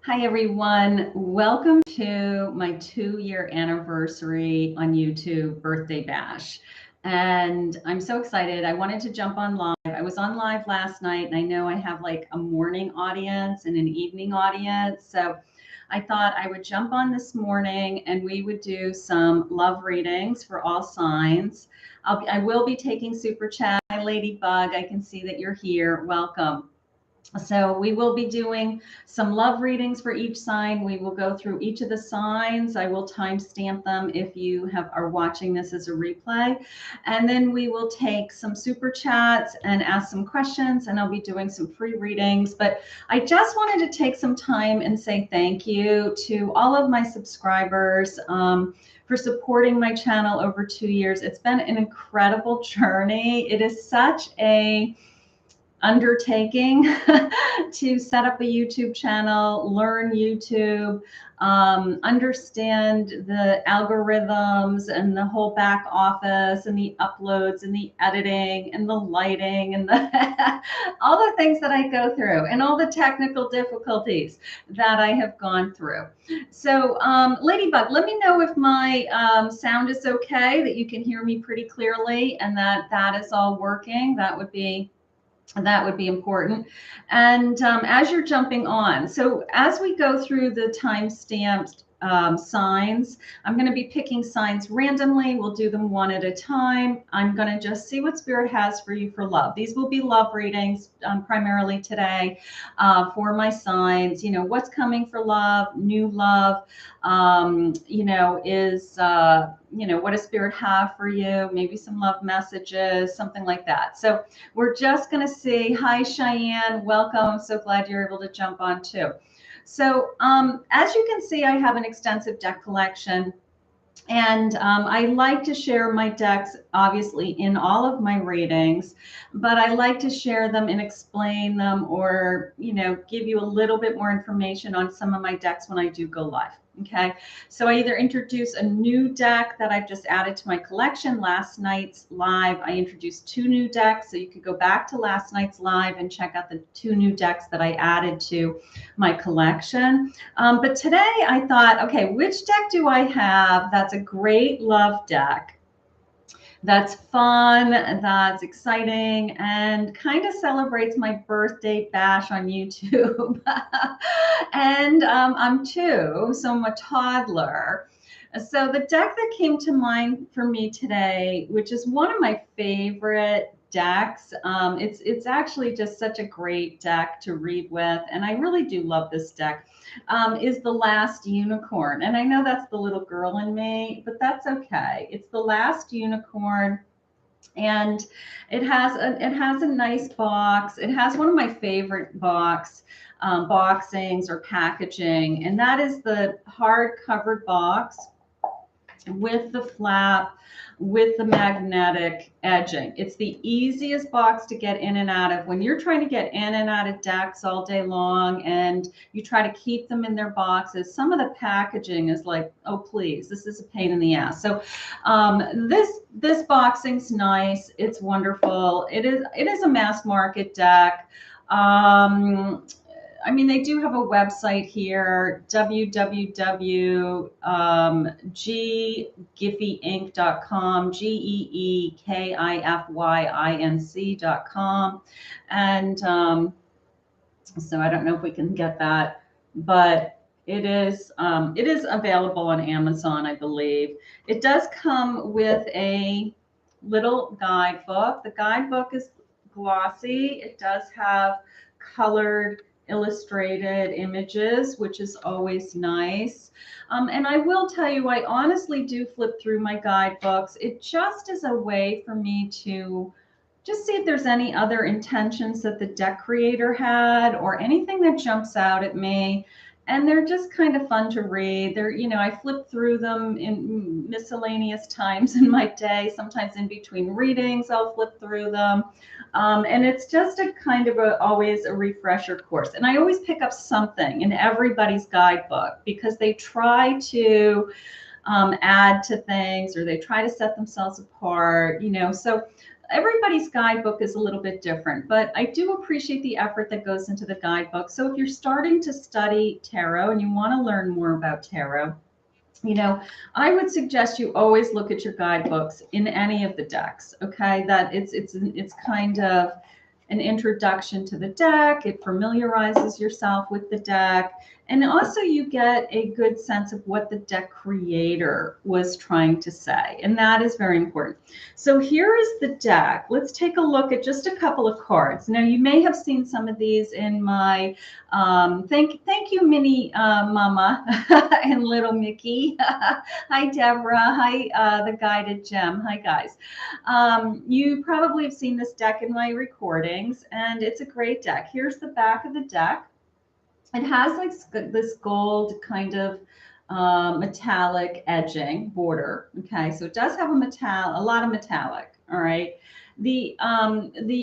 Hi, everyone. Welcome to my 2-year anniversary on YouTube birthday bash. And I'm so excited. I wanted to jump on live. I was on live last night, and I know I have like a morning audience and an evening audience. So I thought I would jump on this morning and we would do some love readings for all signs. I will be taking super chat. Hi, Ladybug. I can see that you're here. Welcome. So we will be doing some love readings for each sign. We will go through each of the signs. I will timestamp them if you are watching this as a replay. And then we will take some super chats and ask some questions, and I'll be doing some free readings. But I just wanted to take some time and say thank you to all of my subscribers for supporting my channel over 2 years. It's been an incredible journey. It is such a undertaking to set up a YouTube channel, learn YouTube, understand the algorithms and the whole back office and the uploads and the editing and the lighting and all the things that I go through and all the technical difficulties that I have gone through. So Ladybug, let me know if my sound is okay, that you can hear me pretty clearly and that is all working. That would be important. And as you're jumping on, so as we go through the time-stamped signs, I'm going to be picking signs randomly. We'll do them one at a time. I'm going to just see what Spirit has for you for love. These will be love readings primarily today for my signs. You know, what's coming for love, new love, you know, what does Spirit have for you? Maybe some love messages, something like that. So we're just going to see. Hi, Cheyenne. Welcome. I'm so glad you're able to jump on too. So as you can see, I have an extensive deck collection. And I like to share my decks, obviously, in all of my readings, but I like to share them and explain them or, you know, give you a little bit more information on some of my decks when I do go live. Okay, so I either introduce a new deck that I've just added to my collection. Last night's live, I introduced 2 new decks. So you could go back to last night's live and check out the 2 new decks that I added to my collection. But today I thought, okay, which deck do I have that's a great love deck? That's fun, that's exciting, and kind of celebrates my birthday bash on YouTube. And I'm 2, so I'm a toddler. So the deck that came to mind for me today, which is one of my favorite decks, it's actually just such a great deck to read with, and I really do love this deck, is The Last Unicorn. And I know that's the little girl in me, but that's okay. It's The Last Unicorn. And it has a nice box. It has one of my favorite boxings or packaging, and that is the hard-covered box with the flap, with the magnetic edging. It's the easiest box to get in and out of. When you're trying to get in and out of decks all day long and you try to keep them in their boxes, some of the packaging is like, oh, please, this is a pain in the ass. So this boxing's nice. It's wonderful. It is a mass market deck. I mean, they do have a website here, www.geekifyinc.com, geekifyinc.com. And so I don't know if we can get that, but it is available on Amazon, I believe. It does come with a little guidebook. The guidebook is glossy. It does have colored illustrated images, which is always nice. And I will tell you, I honestly do flip through my guidebooks. It just is a way for me to just see if there's any other intentions that the deck creator had or anything that jumps out at me. And they're just kind of fun to read. They're, you know, I flip through them in miscellaneous times in my day. Sometimes in between readings, I'll flip through them. And it's just a kind of always a refresher course. And I always pick up something in everybody's guidebook because they try to add to things or they try to set themselves apart, you know. So everybody's guidebook is a little bit different, but I do appreciate the effort that goes into the guidebook. So if you're starting to study tarot and you want to learn more about tarot, you know, I would suggest you always look at your guidebooks in any of the decks. Okay, that it's kind of an introduction to the deck. It familiarizes yourself with the deck. And also you get a good sense of what the deck creator was trying to say. And that is very important. So here is the deck. Let's take a look at just a couple of cards. Now you may have seen some of these in my, thank you, Mini Mama and Little Mickey. Hi, Deborah. Hi, the Guided Gem. Hi, guys. You probably have seen this deck in my recordings, and it's a great deck. Here's the back of the deck. It has like this gold kind of metallic edging border. Okay, so it does have a lot of metallic. All right. The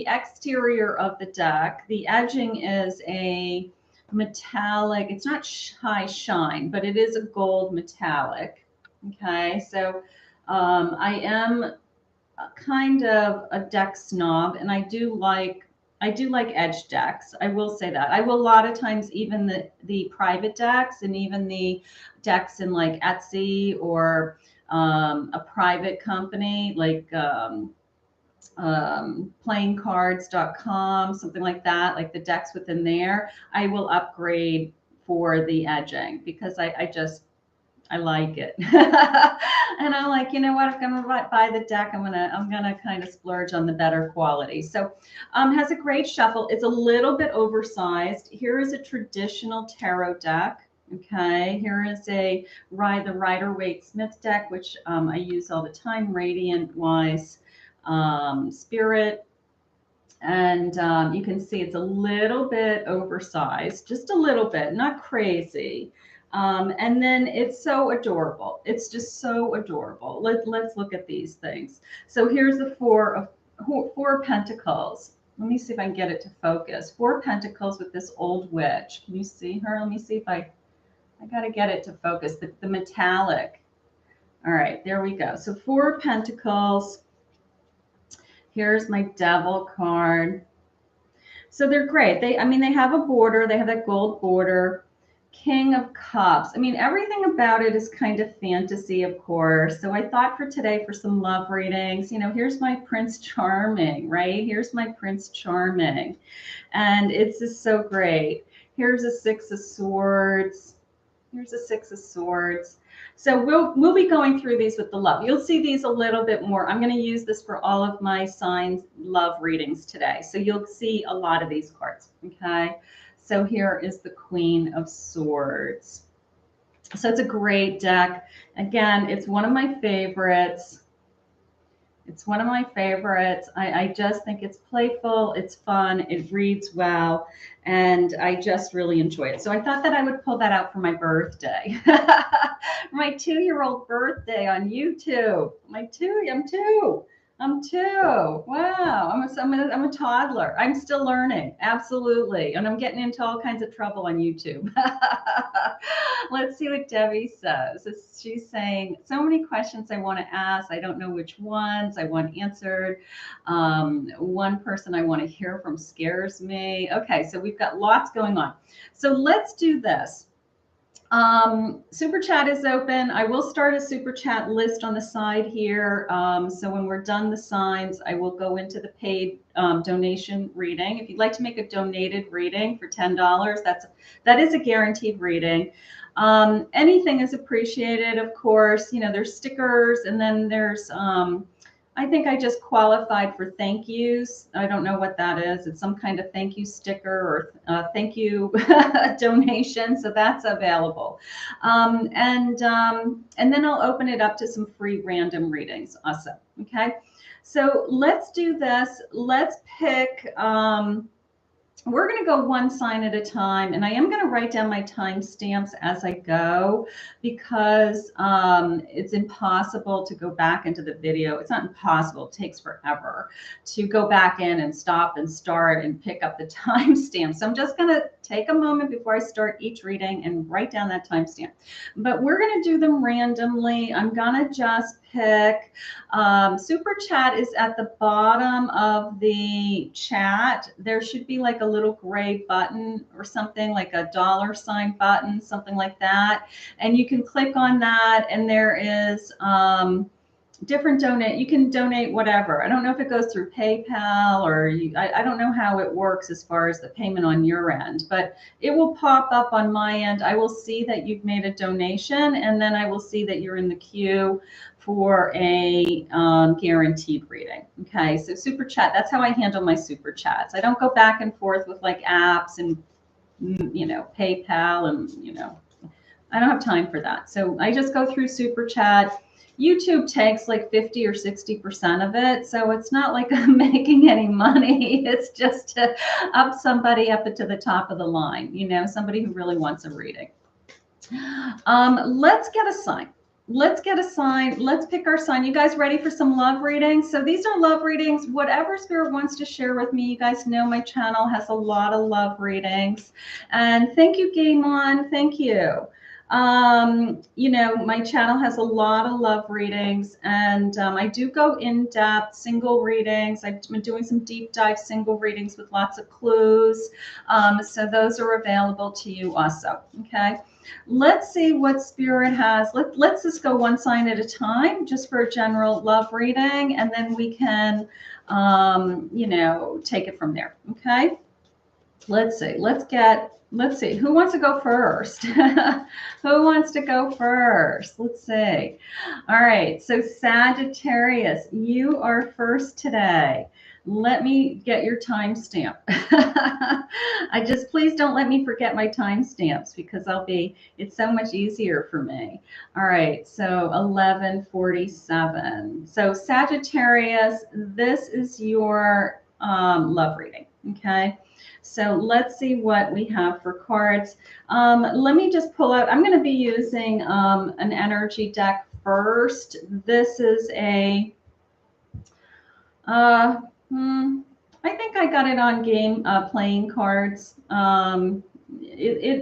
exterior of the deck, the edging is a metallic. It's not high shine, but it is a gold metallic. Okay, so I am kind of a deck snob, and I do like edge decks. I will say that. I will a lot of times, even the private decks and even the decks in like Etsy or a private company like playingcards.com, something like that, like the decks within there, I will upgrade for the edging because I like it. And I'm like, you know what, if I'm gonna buy the deck, I'm gonna kind of splurge on the better quality. So has a great shuffle. It's a little bit oversized. Here is a traditional tarot deck. Okay, here is the Rider-Waite-Smith deck, which I use all the time, Radiant Wise Spirit. And you can see it's a little bit oversized, just a little bit, not crazy. And then it's so adorable. It's just so adorable. Let's look at these things. So here's the four pentacles. Let me see if I can get it to focus. 4 pentacles with this old witch. Can you see her? Let me see if I got to get it to focus. The metallic. All right, there we go. So 4 pentacles. Here's my devil card. So they're great. They have a border. They have that gold border. King of Cups. I mean, everything about it is kind of fantasy, of course. So I thought for today, for some love readings, you know, here's my Prince Charming, right? Here's my Prince Charming. And it's just so great. Here's a 6 of Swords. Here's a 6 of Swords. So we'll be going through these with the love. You'll see these a little bit more. I'm going to use this for all of my signs love readings today. So you'll see a lot of these cards, okay? So here is the Queen of Swords. So it's a great deck. Again, it's one of my favorites. It's one of my favorites. I just think it's playful, it's fun, it reads well, and I just really enjoy it. So I thought that I would pull that out for my birthday. My 2-year-old birthday on YouTube. I'm 2. Wow. I'm a toddler. I'm still learning. Absolutely. And I'm getting into all kinds of trouble on YouTube. Let's see what Debbie says. She's saying, so many questions I want to ask. I don't know which ones I want answered. One person I want to hear from scares me. Okay, so we've got lots going on. So let's do this. Super chat is open. I will start a super chat list on the side here. So when we're done the signs, I will go into the paid donation reading. If you'd like to make a donated reading for $10, that is a guaranteed reading. Anything is appreciated, of course. You know, there's stickers, and then there's I think I just qualified for thank yous. I don't know what that is. It's some kind of thank you sticker or thank you donation. So that's available. And then I'll open it up to some free random readings also. Okay. So let's do this. Let's pick, we're going to go one sign at a time, and I am going to write down my timestamps as I go because it's impossible to go back into the video. It's not impossible. It takes forever to go back in and stop and start and pick up the timestamps. So I'm just going to take a moment before I start each reading and write down that timestamp. But we're going to do them randomly. I'm going to just pick. Super chat is at the bottom of the chat. There should be like a little gray button or something, like a $ button, something like that. And you can click on that, and there is different donate. You can donate whatever. I don't know if it goes through PayPal or I don't know how it works as far as the payment on your end, but it will pop up on my end. I will see that you've made a donation, and then I will see that you're in the queue for a guaranteed reading. Okay, so super chat, that's how I handle my super chats. I don't go back and forth with like apps and, you know, PayPal and, you know, I don't have time for that. So I just go through super chat. YouTube takes like 50 or 60% of it. So it's not like I'm making any money. It's just to up somebody up to the top of the line, you know, somebody who really wants a reading. Let's get a sign. Let's get a sign. Let's pick our sign. You guys ready for some love readings? So these are love readings. Whatever spirit wants to share with me. You guys know my channel has a lot of love readings. And thank you, Game On. Thank you. You know, my channel has a lot of love readings, and I do go in depth single readings. I've been doing some deep dive single readings with lots of clues. So those are available to you also. Okay. Let's see what spirit has. Let's just go one sign at a time, just for a general love reading, and then we can, you know, take it from there. Okay. Let's see. Let's see. Who wants to go first? Who wants to go first? Let's see. All right. So Sagittarius, you are first today. Let me get your timestamp. I just, please don't let me forget my timestamps, because it's so much easier for me. All right. So 11:47. So Sagittarius, this is your love reading. Okay. So let's see what we have for cards. Let me just pull out, I'm going to be using an energy deck first. This is a, I think I got it on game playing cards.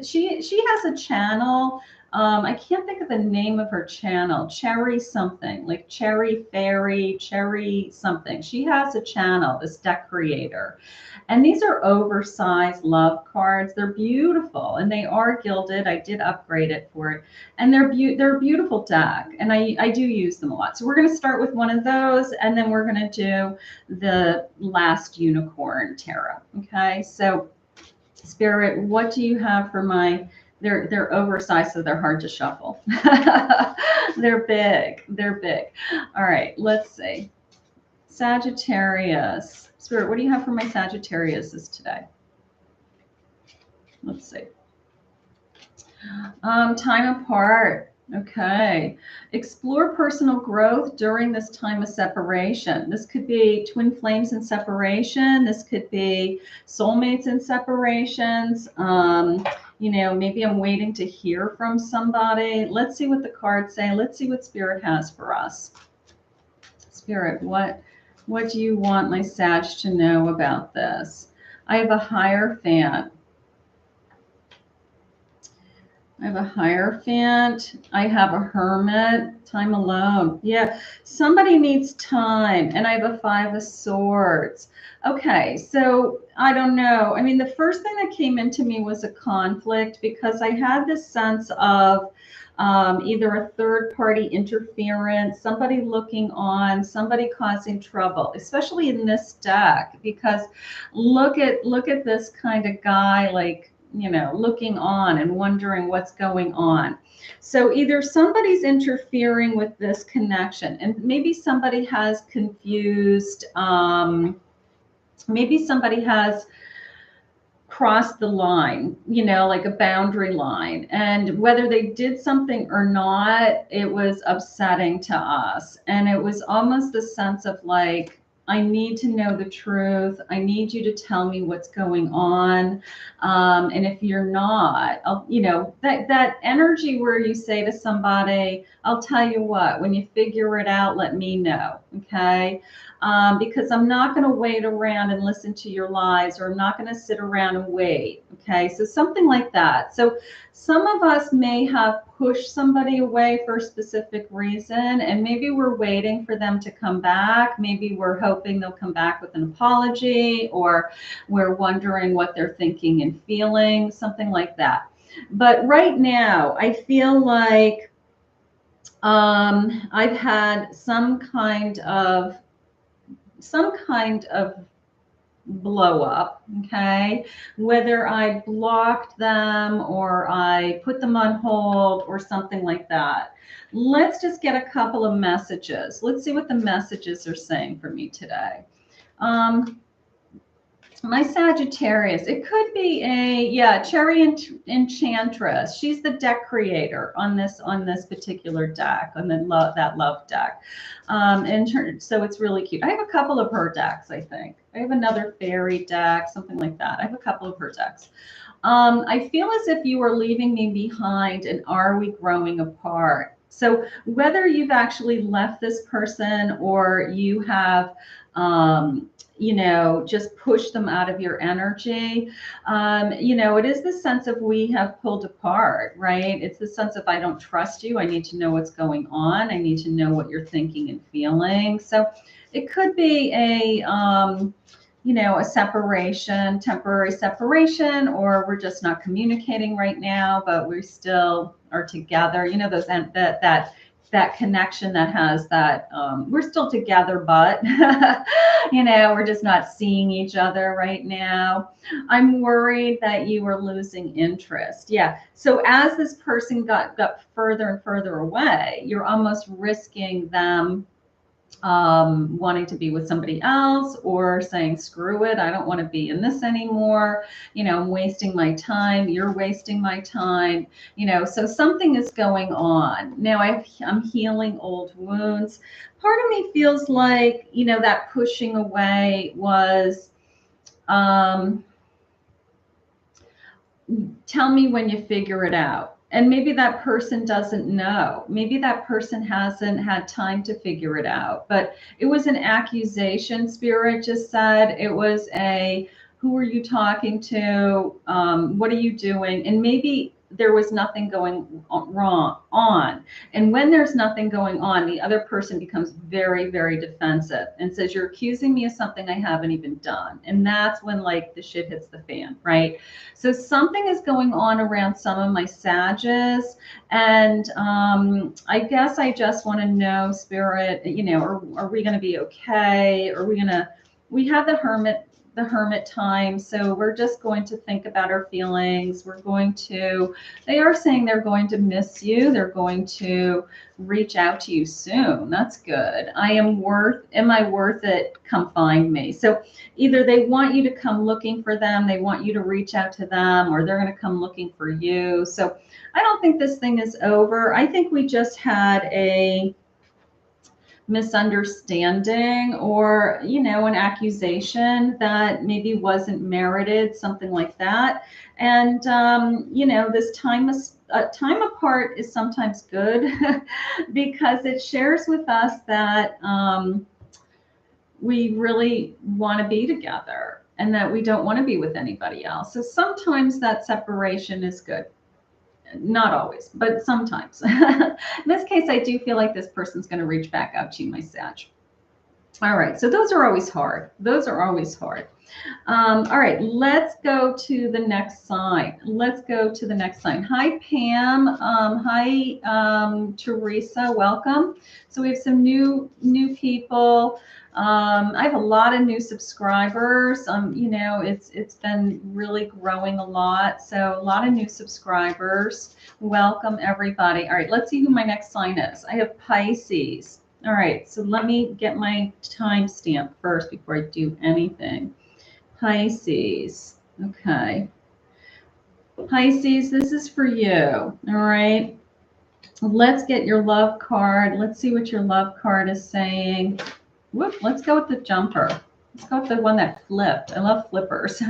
She has a channel. I can't think of the name of her channel. Cherry something, like Cherry Fairy, Cherry something. She has a channel, this deck creator. And these are oversized love cards. They're beautiful, and they are gilded. I did upgrade it for it. And they're a beautiful deck, and I do use them a lot. So we're going to start with one of those, and then we're going to do the last unicorn tarot. Okay, so Spirit, what do you have for my... They're oversized, so they're hard to shuffle. They're big. They're big. All right, let's see. Sagittarius. Spirit, what do you have for my Sagittariuses today? Let's see. Time apart. Okay. Explore personal growth during this time of separation. This could be twin flames in separation. This could be soulmates in separations. You know, maybe I'm waiting to hear from somebody. Let's see what the cards say. Let's see what Spirit has for us. Spirit, what do you want my Sag to know about this? I have a Hierophant. I have a Hierophant. I have a Hermit. Time alone. Yeah, somebody needs time. And I have a Five of Swords. Okay, so I don't know. I mean, the first thing that came into me was a conflict, because I had this sense of either a third party interference, somebody looking on, somebody causing trouble, especially in this deck, because look at this kind of guy, like, you know, looking on and wondering what's going on. So either somebody's interfering with this connection, and maybe somebody has confused, maybe somebody has crossed the line, you know, like a boundary line. And whether they did something or not, it was upsetting to us. And it was almost the sense of like, I need to know the truth. I need you to tell me what's going on. And if you're not, you know, that energy where you say to somebody, I'll tell you what, when you figure it out, let me know. Okay. because I'm not going to wait around and listen to your lies, or I'm not going to sit around and wait. Okay, so something like that. So some of us may have pushed somebody away for a specific reason, and maybe we're waiting for them to come back. Maybe we're hoping they'll come back with an apology, or we're wondering what they're thinking and feeling, something like that. But right now, I feel like I've had some kind of blow up, okay? Whether I blocked them or I put them on hold or something like that. Let's just get a couple of messages. Let's see what the messages are saying for me today. My Sagittarius, it could be Cherry Enchantress. She's the deck creator on this particular deck, on that love deck. So it's really cute. I have a couple of her decks, I think. I have another fairy deck, something like that. I have a couple of her decks. I feel as if you are leaving me behind, and are we growing apart? So whether you've actually left this person, or you have just push them out of your energy. It is the sense of we have pulled apart, right? It's the sense of I don't trust you. I need to know what's going on. I need to know what you're thinking and feeling. So it could be a separation, temporary separation, or we're just not communicating right now, but we still are together. That connection that has that we're still together, but we're just not seeing each other right now. I'm worried that you are losing interest. Yeah. So as this person got further and further away, you're almost risking them wanting to be with somebody else, or saying, screw it, I don't want to be in this anymore. I'm wasting my time. You're wasting my time. So something is going on. Now I'm healing old wounds. Part of me feels like, that pushing away was, tell me when you figure it out. And maybe that person doesn't know. Maybe that person hasn't had time to figure it out. But it was an accusation. Spirit just said it was who are you talking to? What are you doing? And maybe there was nothing going on. And when there's nothing going on, the other person becomes very, very defensive and says, you're accusing me of something I haven't even done. And that's when the shit hits the fan, right? So something is going on around some of my Sages. And I guess I just want to know, Spirit, are we going to be okay? We have the hermit time. So we're just going to think about our feelings. They are saying they're going to miss you. They're going to reach out to you soon. That's good. Am I worth it? Come find me. So either they want you to come looking for them, they want you to reach out to them, or they're going to come looking for you. So I don't think this thing is over. I think we just had a misunderstanding, or an accusation that maybe wasn't merited, something like that. And this time apart is sometimes good because it shares with us that we really want to be together, and that we don't want to be with anybody else. So sometimes that separation is good. Not always, but sometimes. In this case, I do feel like this person's going to reach back out to you, my Sag. All right, so those are always hard. All right, let's go to the next sign. Hi, Pam. Hi, Teresa. Welcome. So we have some new people. I have a lot of new subscribers. It's been really growing a lot. So a lot of new subscribers. Welcome, everybody. All right, let's see who my next sign is. I have Pisces. All right, so let me get my timestamp first before I do anything. Pisces. Okay. Pisces, this is for you. All right. Let's get your love card. Let's see what your love card is saying. Whoop, let's go with the jumper. Let's go with the one that flipped. I love flippers.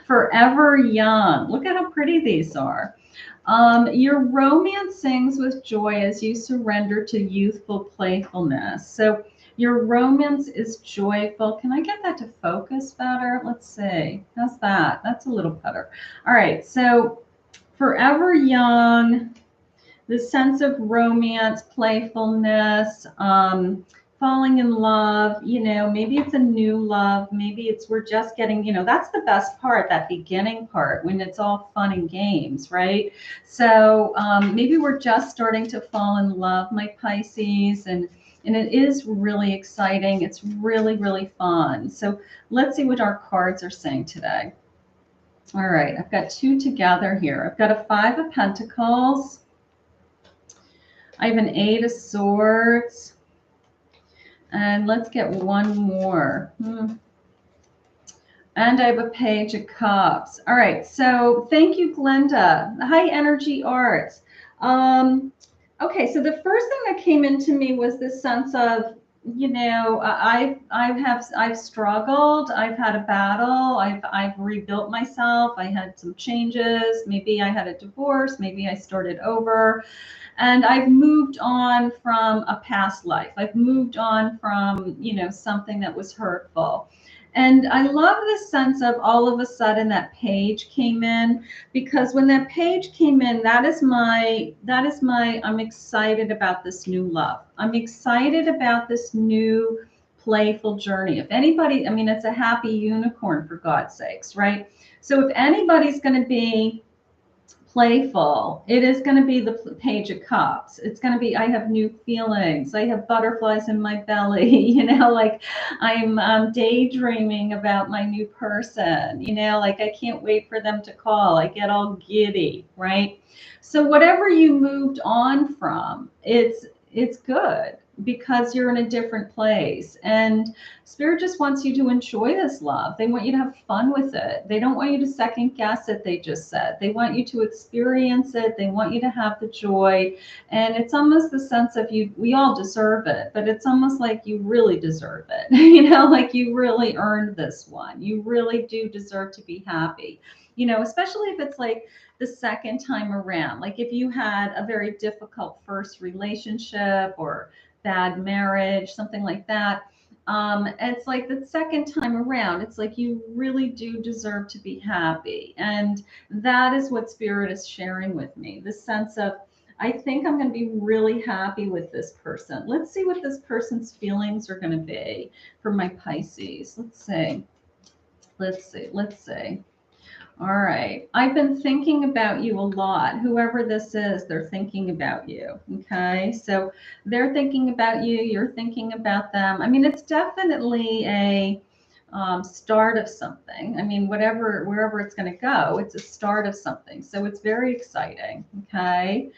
Forever young. Look at how pretty these are. Your romance sings with joy as you surrender to youthful playfulness. So Your romance is joyful. Can I get that to focus better? Let's see. How's that? That's a little better. All right. So forever young, the sense of romance, playfulness, falling in love, maybe it's a new love, maybe it's we're just getting, that's the best part, that beginning part when it's all fun and games, right? So maybe we're just starting to fall in love, my Pisces, and it is really exciting. It's really, really fun. So let's see what our cards are saying today. All right, I've got two together here. I've got a Five of Pentacles. I have an Eight of Swords. And let's get one more. And I have a Page of Cups. All right, so thank you, Glenda. High Energy Arts. Okay, so the first thing that came into me was this sense of, I've struggled. I've had a battle. I've rebuilt myself. I had some changes. Maybe I had a divorce. Maybe I started over. And I've moved on from a past life. I've moved on from, something that was hurtful. And I love this sense of all of a sudden that page came in, because when that page came in, I'm excited about this new love. I'm excited about this new playful journey. If anybody, it's a happy unicorn, for God's sakes, right? So if anybody's going to be playful, it is going to be the Page of Cups. It's going to be, I have new feelings. I have butterflies in my belly, like I'm daydreaming about my new person, like I can't wait for them to call. I get all giddy, right? So whatever you moved on from, it's good, because you're in a different place, and Spirit just wants you to enjoy this love. They want you to have fun with it. They don't want you to second guess it. They just said they want you to experience it. They want you to have the joy. And it's almost the sense of we all deserve it, but it's almost like you really deserve it. Like you really earned this one. You really do deserve to be happy, especially if it's like the second time around. Like if you had a very difficult first relationship or bad marriage, something like that. It's like the second time around, it's like you really do deserve to be happy. And that is what Spirit is sharing with me. The sense of, I think I'm going to be really happy with this person. Let's see what this person's feelings are going to be for my Pisces. Let's see. Let's see. All right. I've been thinking about you a lot. Whoever this is, they're thinking about you. Okay. So they're thinking about you. You're thinking about them. It's definitely a start of something. Wherever it's going to go, it's a start of something. So it's very exciting. Okay.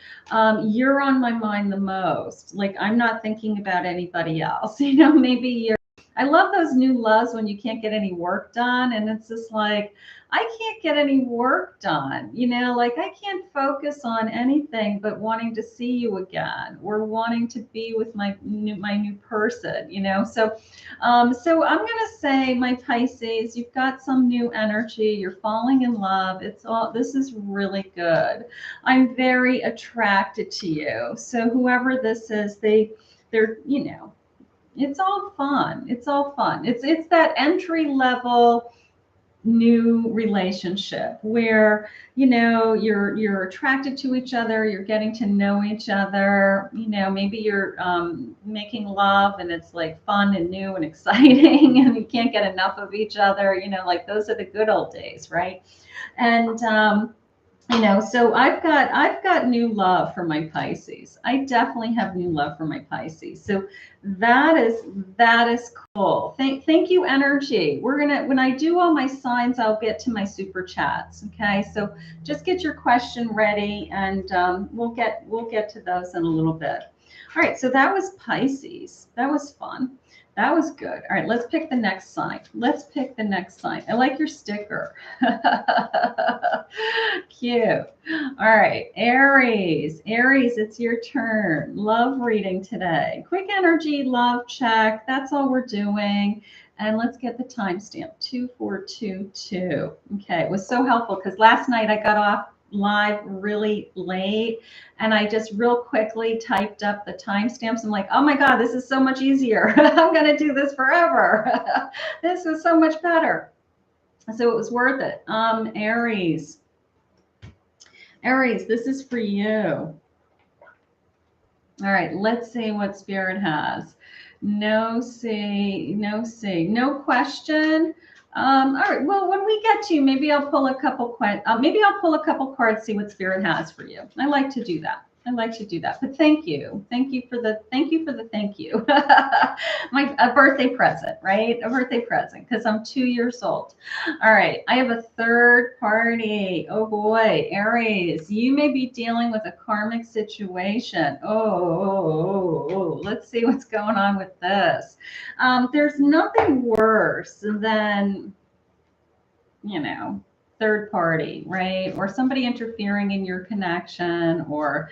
You're on my mind the most. Like I'm not thinking about anybody else. Maybe you're. I love those new loves when you can't get any work done. And it's just like, I can't get any work done, like I can't focus on anything but wanting to see you again, or wanting to be with my new person, So, so I'm going to say, my Pisces, you've got some new energy. You're falling in love. This is really good. I'm very attracted to you. So whoever this is, they're, it's all fun. It's all fun. It's that entry level new relationship where you're attracted to each other, you're getting to know each other, maybe you're making love and it's like fun and new and exciting and you can't get enough of each other, like those are the good old days, right? And so I've got new love for my Pisces. I definitely have new love for my Pisces. So that is cool. Thank you, energy. When I do all my signs, I'll get to my super chats. Okay, so just get your question ready, and we'll get to those in a little bit. All right, so that was Pisces. That was fun. That was good. All right, let's pick the next sign. I like your sticker. Cute. All right, Aries. Aries, it's your turn. Love reading today. Quick energy love check. That's all we're doing. And let's get the timestamp, 2422. Okay, it was so helpful because last night I got off live really late, and I just real quickly typed up the timestamps. I'm like, oh my God, this is so much easier. I'm going to do this forever. This is so much better. So it was worth it. Aries. Aries, this is for you. All right, let's see what Spirit has. No see, no see, no question. All right, well, when we get to you, maybe I'll pull a couple maybe I'll pull a couple cards, see what Spirit has for you. I like to do that. I like to do that. But thank you. Thank you for the thank you. My a birthday present, right? A birthday present because I'm 2 years old. All right, I have a third party. Oh boy, Aries, you may be dealing with a karmic situation. Let's see what's going on with this. There's nothing worse than, third party, right? Or somebody interfering in your connection, or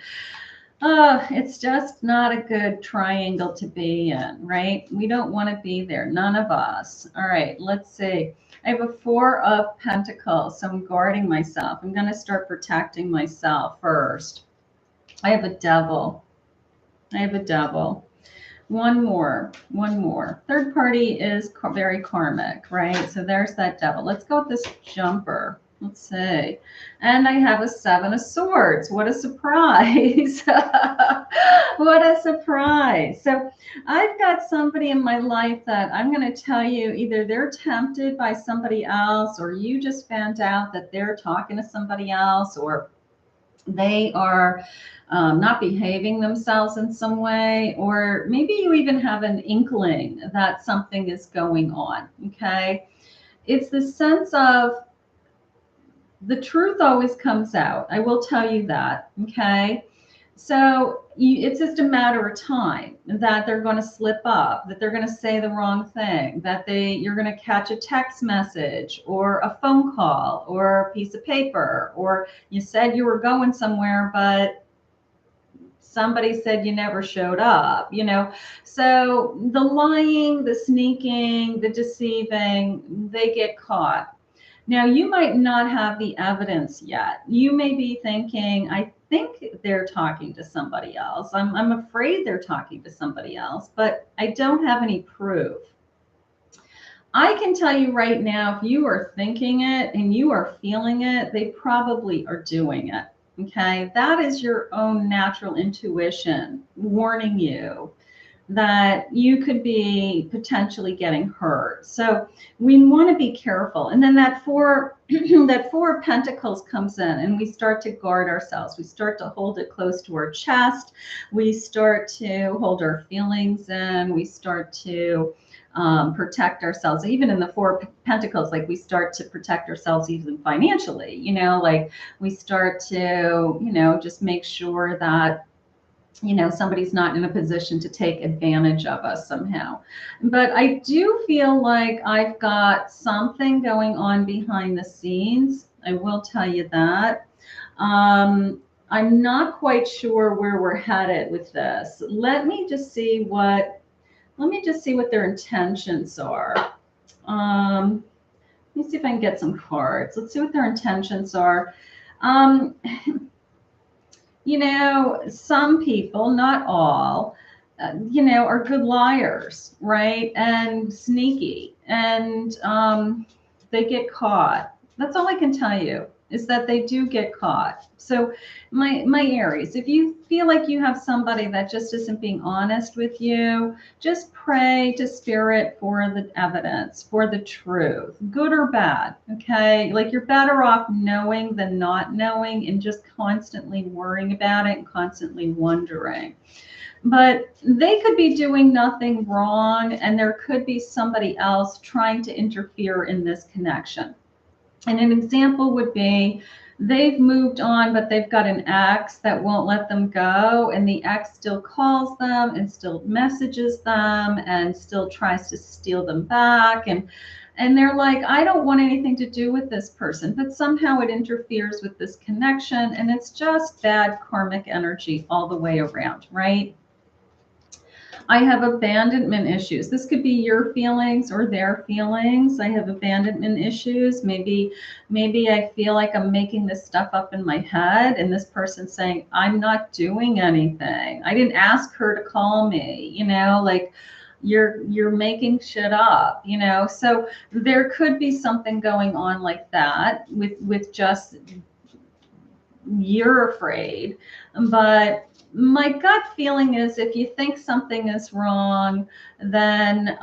it's just not a good triangle to be in, right? We don't want to be there. None of us. All right, let's see. I have a 4 of Pentacles, so I'm guarding myself. I'm going to start protecting myself first. I have a Devil. I have a Devil. One more. Third party is very karmic, right? So there's that Devil. Let's go with this Jumper. Let's see. And I have a 7 of Swords. What a surprise. What a surprise. So I've got somebody in my life that I'm going to tell you, either they're tempted by somebody else, or you just found out that they're talking to somebody else, or they are not behaving themselves in some way, or maybe you even have an inkling that something is going on. Okay. It's the sense of the truth always comes out. I will tell you that. Okay. So it's just a matter of time that they're going to slip up, that they're going to say the wrong thing, that you're going to catch a text message or a phone call or a piece of paper, or you said you were going somewhere, but somebody said you never showed up, So the lying, the sneaking, the deceiving, they get caught. Now, you might not have the evidence yet. You may be thinking, I think they're talking to somebody else. I'm afraid they're talking to somebody else, but I don't have any proof. I can tell you right now, if you are thinking it and you are feeling it, they probably are doing it. Okay. That is your own natural intuition warning you that you could be potentially getting hurt. So we want to be careful. And then that 4 of Pentacles comes in, and we start to guard ourselves. We start to hold it close to our chest. We start to hold our feelings in. We start to protect ourselves. Even in the 4 of Pentacles, like we start to protect ourselves even financially, like we start to, just make sure that somebody's not in a position to take advantage of us somehow. But I do feel like I've got something going on behind the scenes. I will tell you that. I'm not quite sure where we're headed with this. Let me just see what their intentions are. Let me see if I can get some cards. Let's see what their intentions are. Some people, not all, are good liars, right? And sneaky, and they get caught. That's all I can tell you, is that they do get caught. So my Aries, if you feel like you have somebody that just isn't being honest with you, just pray to Spirit for the evidence, for the truth, good or bad. Okay. Like, you're better off knowing than not knowing, and just constantly worrying about it and constantly wondering. But they could be doing nothing wrong, and there could be somebody else trying to interfere in this connection. And an example would be, they've moved on, but they've got an ex that won't let them go. And the ex still calls them and still messages them and still tries to steal them back. And they're like, I don't want anything to do with this person, but somehow it interferes with this connection. And it's just bad karmic energy all the way around, right? I have abandonment issues. This could be your feelings or their feelings. I have abandonment issues. Maybe I feel like I'm making this stuff up in my head, and this person's saying, I'm not doing anything. I didn't ask her to call me, like you're making shit up, So there could be something going on like that with just you're afraid. But my gut feeling is if you think something is wrong, then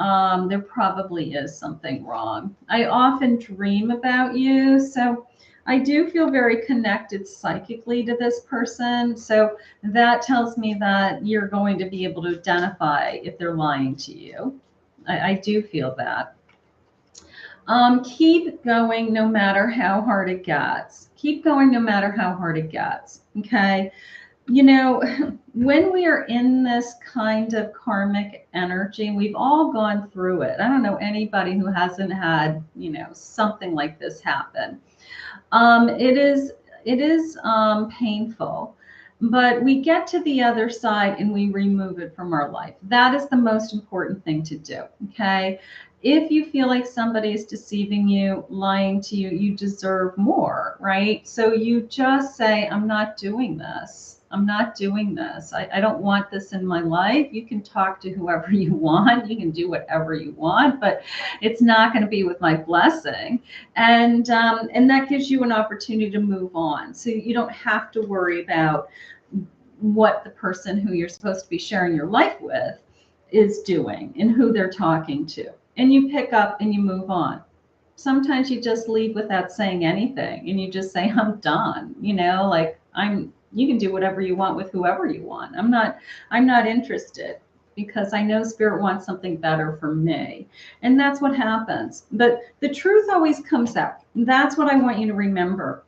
there probably is something wrong. I often dream about you, so I do feel very connected psychically to this person. So that tells me that you're going to be able to identify if they're lying to you. I do feel that. Keep going no matter how hard it gets. Keep going no matter how hard it gets. Okay. When we are in this kind of karmic energy, we've all gone through it. I don't know anybody who hasn't had, something like this happen. It is painful, but we get to the other side and we remove it from our life. That is the most important thing to do. Okay. If you feel like somebody is deceiving you, lying to you, you deserve more, right? So you just say, I'm not doing this. I'm not doing this. I don't want this in my life. You can talk to whoever you want. You can do whatever you want, but it's not going to be with my blessing. And that gives you an opportunity to move on. So you don't have to worry about what the person who you're supposed to be sharing your life with is doing and who they're talking to. And you pick up and you move on. Sometimes you just leave without saying anything and you just say, I'm done, you can do whatever you want with whoever you want. I'm not interested, because I know spirit wants something better for me. And that's what happens. But the truth always comes out. That's what I want you to remember.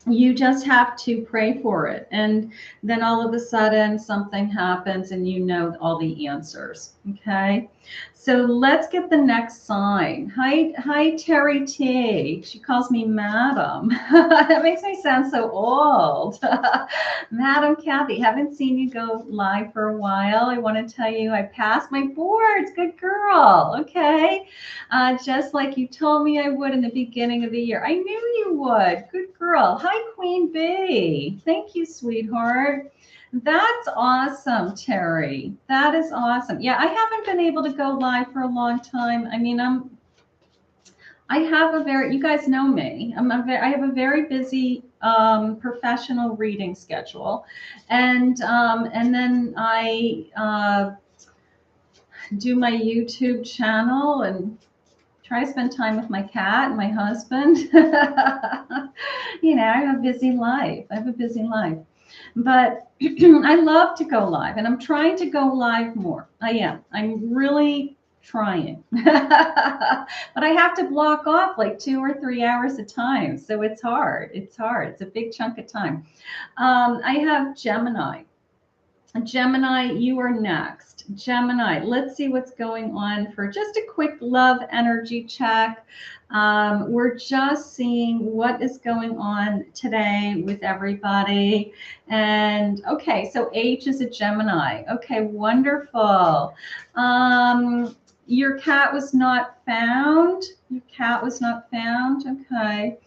You just have to pray for it. And then all of a sudden something happens and you know all the answers. Okay. So let's get the next sign. Hi, Terry T. She calls me Madam. That makes me sound so old. Madam Kathy, haven't seen you go live for a while. I want to tell you I passed my boards. Good girl. Okay. Just like you told me I would in the beginning of the year. I knew you would. Good girl. Hi, Queen Bee. Thank you, sweetheart. That's awesome, Terry. That is awesome. Yeah, I haven't been able to go live for a long time. I mean, you guys know me. I have a very busy professional reading schedule, and then I do my YouTube channel and try to spend time with my cat and my husband. I have a busy life. But I love to go live, and I'm trying to go live more. I am. I'm really trying. But I have to block off like 2 or 3 hours a time. So it's hard. It's a big chunk of time. I have Gemini. Gemini, you are next. Gemini, let's see what's going on for just a quick love energy check. We're just seeing what is going on today with everybody. And okay, so H is a Gemini. Okay, wonderful. Your cat was not found. Okay.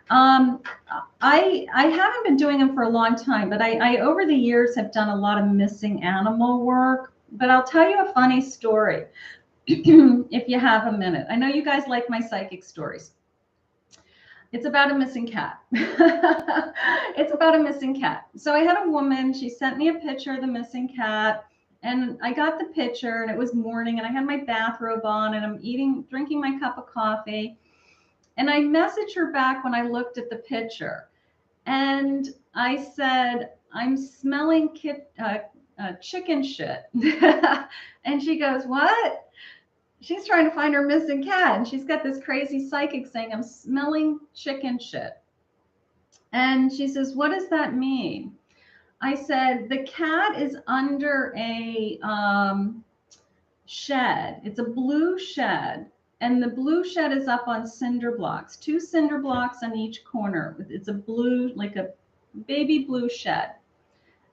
I haven't been doing them for a long time, but I over the years have done a lot of missing animal work. But I'll tell you a funny story if you have a minute. I know you guys like my psychic stories. It's about a missing cat. It's about a missing cat. So I had a woman, she sent me a picture of the missing cat. And I got the picture, and it was morning, and I had my bathrobe on, and I'm drinking my cup of coffee. And I messaged her back when I looked at the picture. And I said, I'm smelling chicken shit. And she goes, what? She's trying to find her missing cat. And she's got this crazy psychic saying, I'm smelling chicken shit. And she says, what does that mean? I said, the cat is under a shed. It's a blue shed. And the blue shed is up on cinder blocks, 2 cinder blocks on each corner. It's a blue, like a baby blue shed.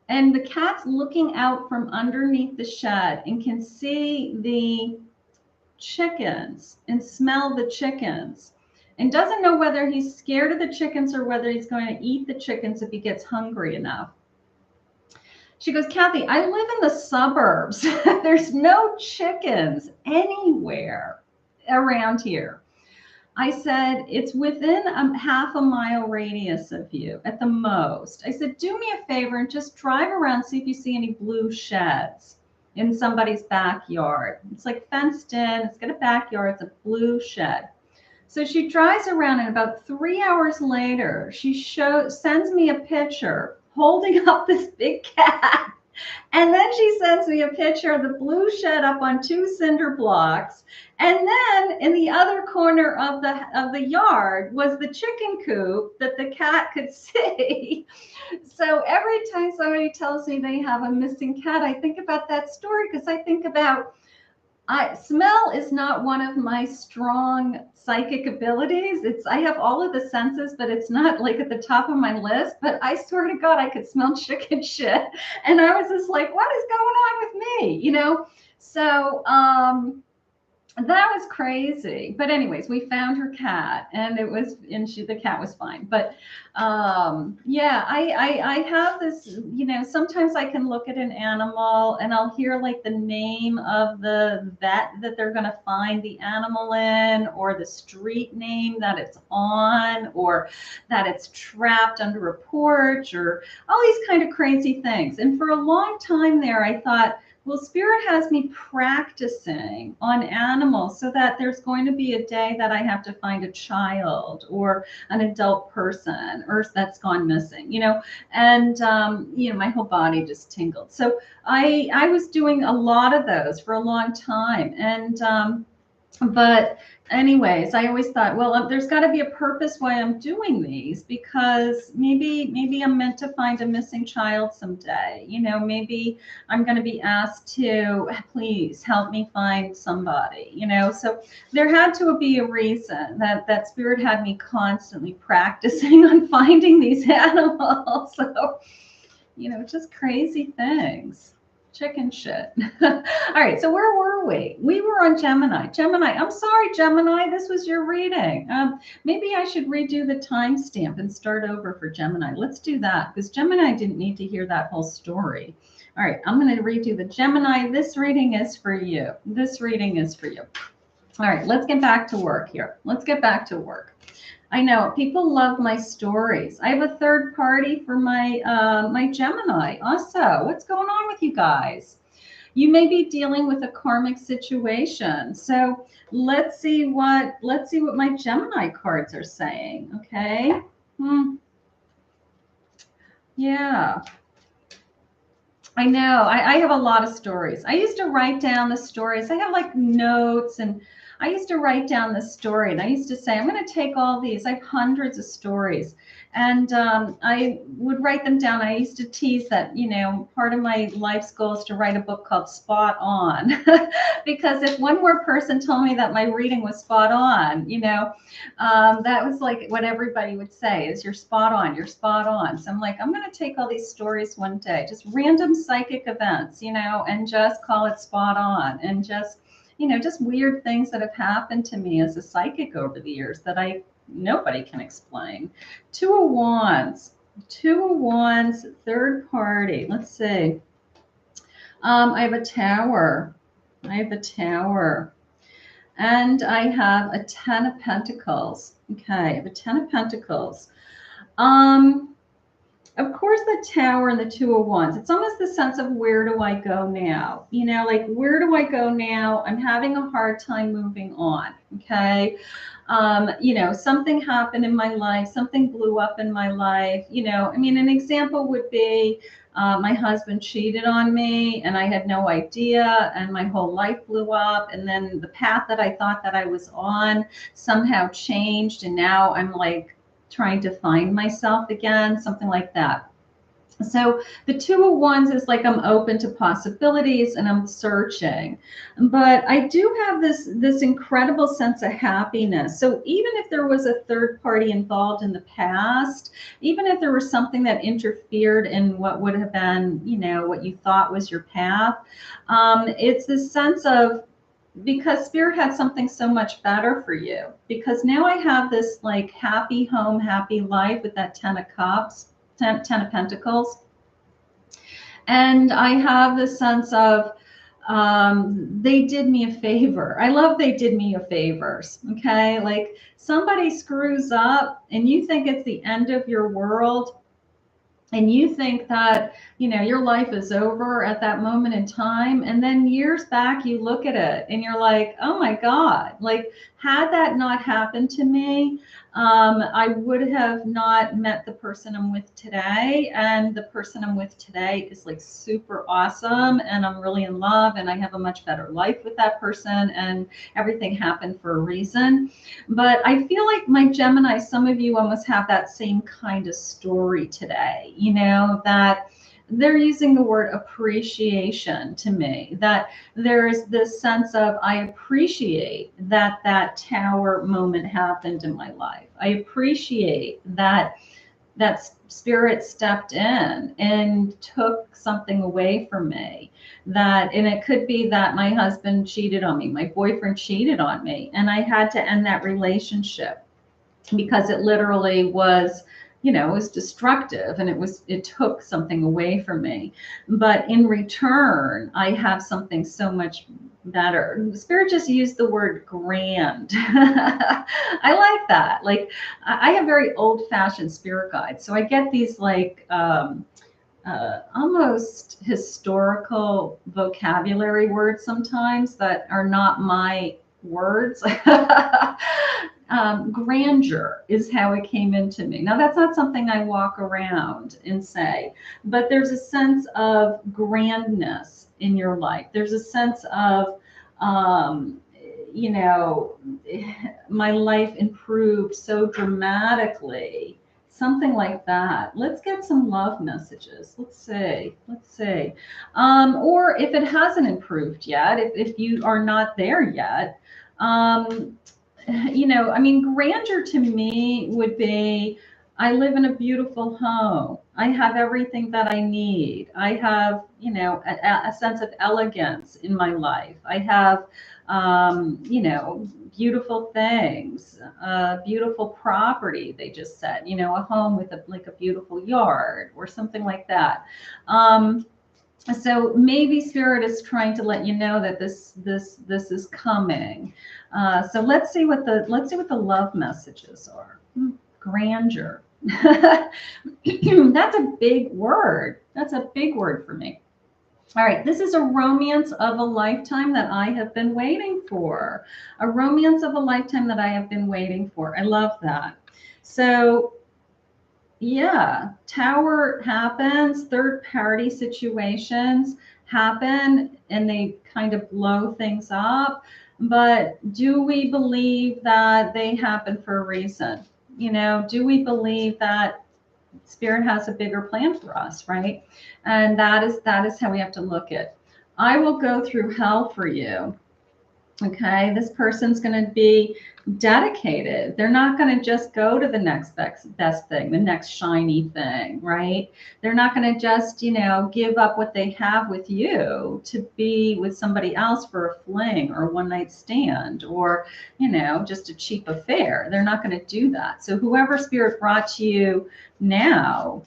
And the cat's looking out from underneath the shed and can see the chickens and smell the chickens and doesn't know whether he's scared of the chickens or whether he's going to eat the chickens if he gets hungry enough. She goes, Kathy, I live in the suburbs. There's no chickens anywhere around here. I said, it's within a half a mile radius of you at the most. I said, do me a favor and just drive around, see if you see any blue sheds in somebody's backyard. It's like fenced in, it's got a backyard, it's a blue shed. So she drives around, and about 3 hours later, she sends me a picture holding up this big cat. And then she sends me a picture of the blue shed up on 2 cinder blocks. And then in the other corner of the yard was the chicken coop that the cat could see. So every time somebody tells me they have a missing cat, I think about that story, because I think about, smell is not one of my strong psychic abilities. I have all of the senses, but it's not like at the top of my list. But I swear to God, I could smell chicken shit. And I was just like, what is going on with me? You know? So that was crazy. But anyways, we found her cat, and the cat was fine. But yeah, I have this, you know, sometimes I can look at an animal and I'll hear like the name of the vet that they're going to find the animal in, or the street name that it's on, or that it's trapped under a porch, or all these kind of crazy things. And for a long time there, I thought, well, Spirit has me practicing on animals so that there's going to be a day that I have to find a child or an adult person or that's gone missing, you know, and, you know, my whole body just tingled. So I was doing a lot of those for a long time. And, but anyways, I always thought, well, there's got to be a purpose why I'm doing these, because maybe I'm meant to find a missing child someday. You know, maybe I'm going to be asked to please help me find somebody, you know. So there had to be a reason that Spirit had me constantly practicing on finding these animals. So, you know, just crazy things. Chicken shit. All right, so where were we? We were on Gemini. I'm sorry, Gemini, this was your reading. Maybe I should redo the timestamp and start over for Gemini. Let's do that, because Gemini didn't need to hear that whole story. All right, I'm going to redo the Gemini. This reading is for you. This reading is for you. All right, let's get back to work here. Let's get back to work. I know people love my stories. I have a third party for my my Gemini also. What's going on with you guys? You may be dealing with a karmic situation. So let's see what my Gemini cards are saying. Okay. Yeah. I know. I have a lot of stories. I used to write down the stories. I have like notes, and I used to write down the story, and I used to say, I'm going to take all these. I have hundreds of stories, and I would write them down. I used to tease that, you know, part of my life's goal is to write a book called Spot On, because if one more person told me that my reading was spot on, you know, that was like what everybody would say is you're spot on, you're spot on. So I'm like, I'm going to take all these stories one day, just random psychic events, you know, and just call it Spot On, and just, you know, just weird things that have happened to me as a psychic over the years that nobody can explain. Two of Wands, third party. Let's see. I have a Tower. And I have a 10 of Pentacles. Okay, I have a 10 of Pentacles. Of course, the Tower and the Two of Wands. It's almost the sense of, where do I go now? You know, like, where do I go now? I'm having a hard time moving on. Okay. You know, something happened in my life. Something blew up in my life. You know, I mean, an example would be my husband cheated on me and I had no idea, and my whole life blew up. And then the path that I thought that I was on somehow changed. And now I'm like, trying to find myself again, something like that. So the Two of Wands is like I'm open to possibilities and I'm searching, but I do have this incredible sense of happiness. So even if there was a third party involved in the past, even if there was something that interfered in what would have been, you know, what you thought was your path, it's this sense of, because Spirit had something so much better for you. Because now I have this like happy home, happy life with that Ten of Cups, Ten of Pentacles. And I have the sense of they did me a favor. I love they did me a favors. Okay. Like somebody screws up and you think it's the end of your world, and you think that, you know, your life is over at that moment in time, and then years back you look at it and you're like, oh my god, like had that not happened to me, I would have not met the person I'm with today, and the person I'm with today is like super awesome, and I'm really in love, and I have a much better life with that person, and everything happened for a reason. But I feel like my Gemini, some of you almost have that same kind of story today, you know, that they're using the word appreciation to me, that there's this sense of, I appreciate that that tower moment happened in my life. I appreciate that Spirit stepped in and took something away from me. That, and it could be that my husband cheated on me, my boyfriend cheated on me, and I had to end that relationship because it literally was, you know, it was destructive, and it took something away from me. But in return, I have something so much better. Spirit just used the word grand. I like that. Like I have very old fashioned spirit guides. So I get these like almost historical vocabulary words sometimes that are not my words. Grandeur is how it came into me. Now, that's not something I walk around and say, but there's a sense of grandness in your life. There's a sense of, um, you know, my life improved so dramatically. Something like that. Let's get some love messages. Let's see. Let's see. Or if it hasn't improved yet, if you are not there yet, you know, I mean, grandeur to me would be, I live in a beautiful home. I have everything that I need. I have, you know, a sense of elegance in my life. I have, you know, beautiful things, beautiful property. They just said, you know, a home with a like a beautiful yard or something like that. So maybe Spirit is trying to let you know that this is coming. So let's see what the love messages are. Grandeur. That's a big word. That's a big word for me. All right, this is a romance of a lifetime that I have been waiting for. A romance of a lifetime that I have been waiting for. I love that. So yeah, tower happens, third party situations happen, and they kind of blow things up. But do we believe that they happen for a reason? You know, do we believe that Spirit has a bigger plan for us, right? And that is how we have to look at it. I will go through hell for you. Okay, this person's going to be dedicated. They're not going to just go to the next best thing, the next shiny thing, right? They're not going to just, you know, give up what they have with you to be with somebody else for a fling or a one night stand or, you know, just a cheap affair. They're not going to do that. So whoever Spirit brought to you now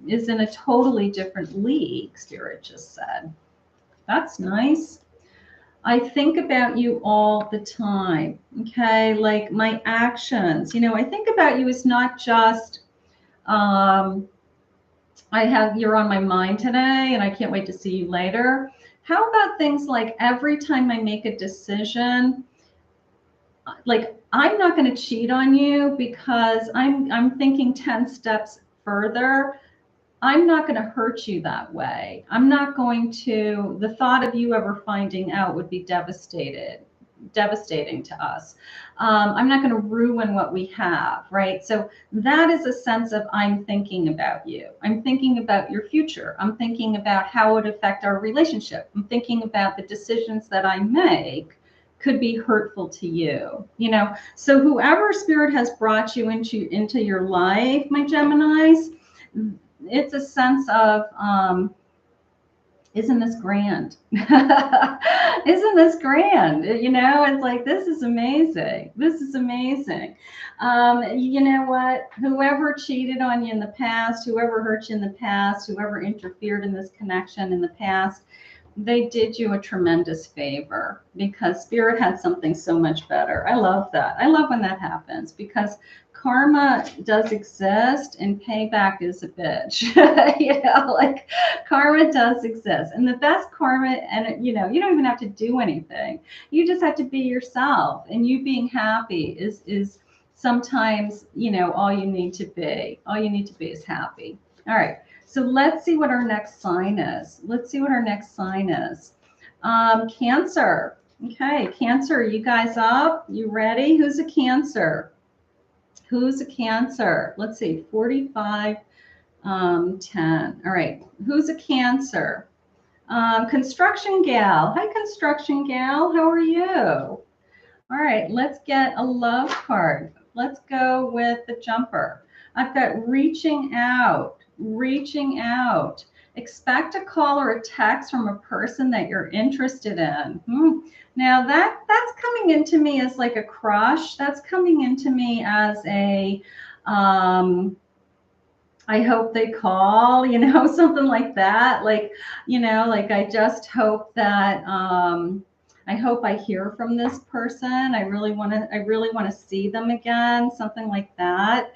is in a totally different league, Spirit just said. That's nice. I think about you all the time. Okay. Like my actions, you know, I think about you as not just, um, you're on my mind today and I can't wait to see you later. How about things like every time I make a decision, like I'm not going to cheat on you because I'm thinking 10 steps further. I'm not going to hurt you that way. I'm not going to, the thought of you ever finding out would be devastated devastating to us. I'm not going to ruin what we have, right? So that is a sense of I'm thinking about you. I'm thinking about your future. I'm thinking about how it would affect our relationship. I'm thinking about the decisions that I make could be hurtful to you, you know. So whoever spirit has brought you into your life, my Geminis, it's a sense of isn't this grand? Isn't this grand? You know, it's like, this is amazing. This is amazing. You know what? Whoever cheated on you in the past, whoever hurt you in the past, whoever interfered in this connection in the past, they did you a tremendous favor, because spirit had something so much better. I love that. I love when that happens, because karma does exist and payback is a bitch. You know, like, karma does exist, and the best karma, and you know, you don't even have to do anything. You just have to be yourself, and you being happy is sometimes, you know, all you need to be. All you need to be is happy. All right. So let's see what our next sign is. Let's see what our next sign is. Cancer. Okay, Cancer, you guys up? You ready? Who's a Cancer? Who's a Cancer? Let's see, 45, 10. All right, who's a Cancer? Construction gal. Hi, construction gal. How are you? All right, let's get a love card. Let's go with the jumper. I've got reaching out. Reaching out. Expect a call or a text from a person that you're interested in. Now that's coming into me as like a crush. That's coming into me as a I hope they call, you know, something like that. Like, you know, like, I just hope that I hope I hear from this person. I really want to see them again, something like that.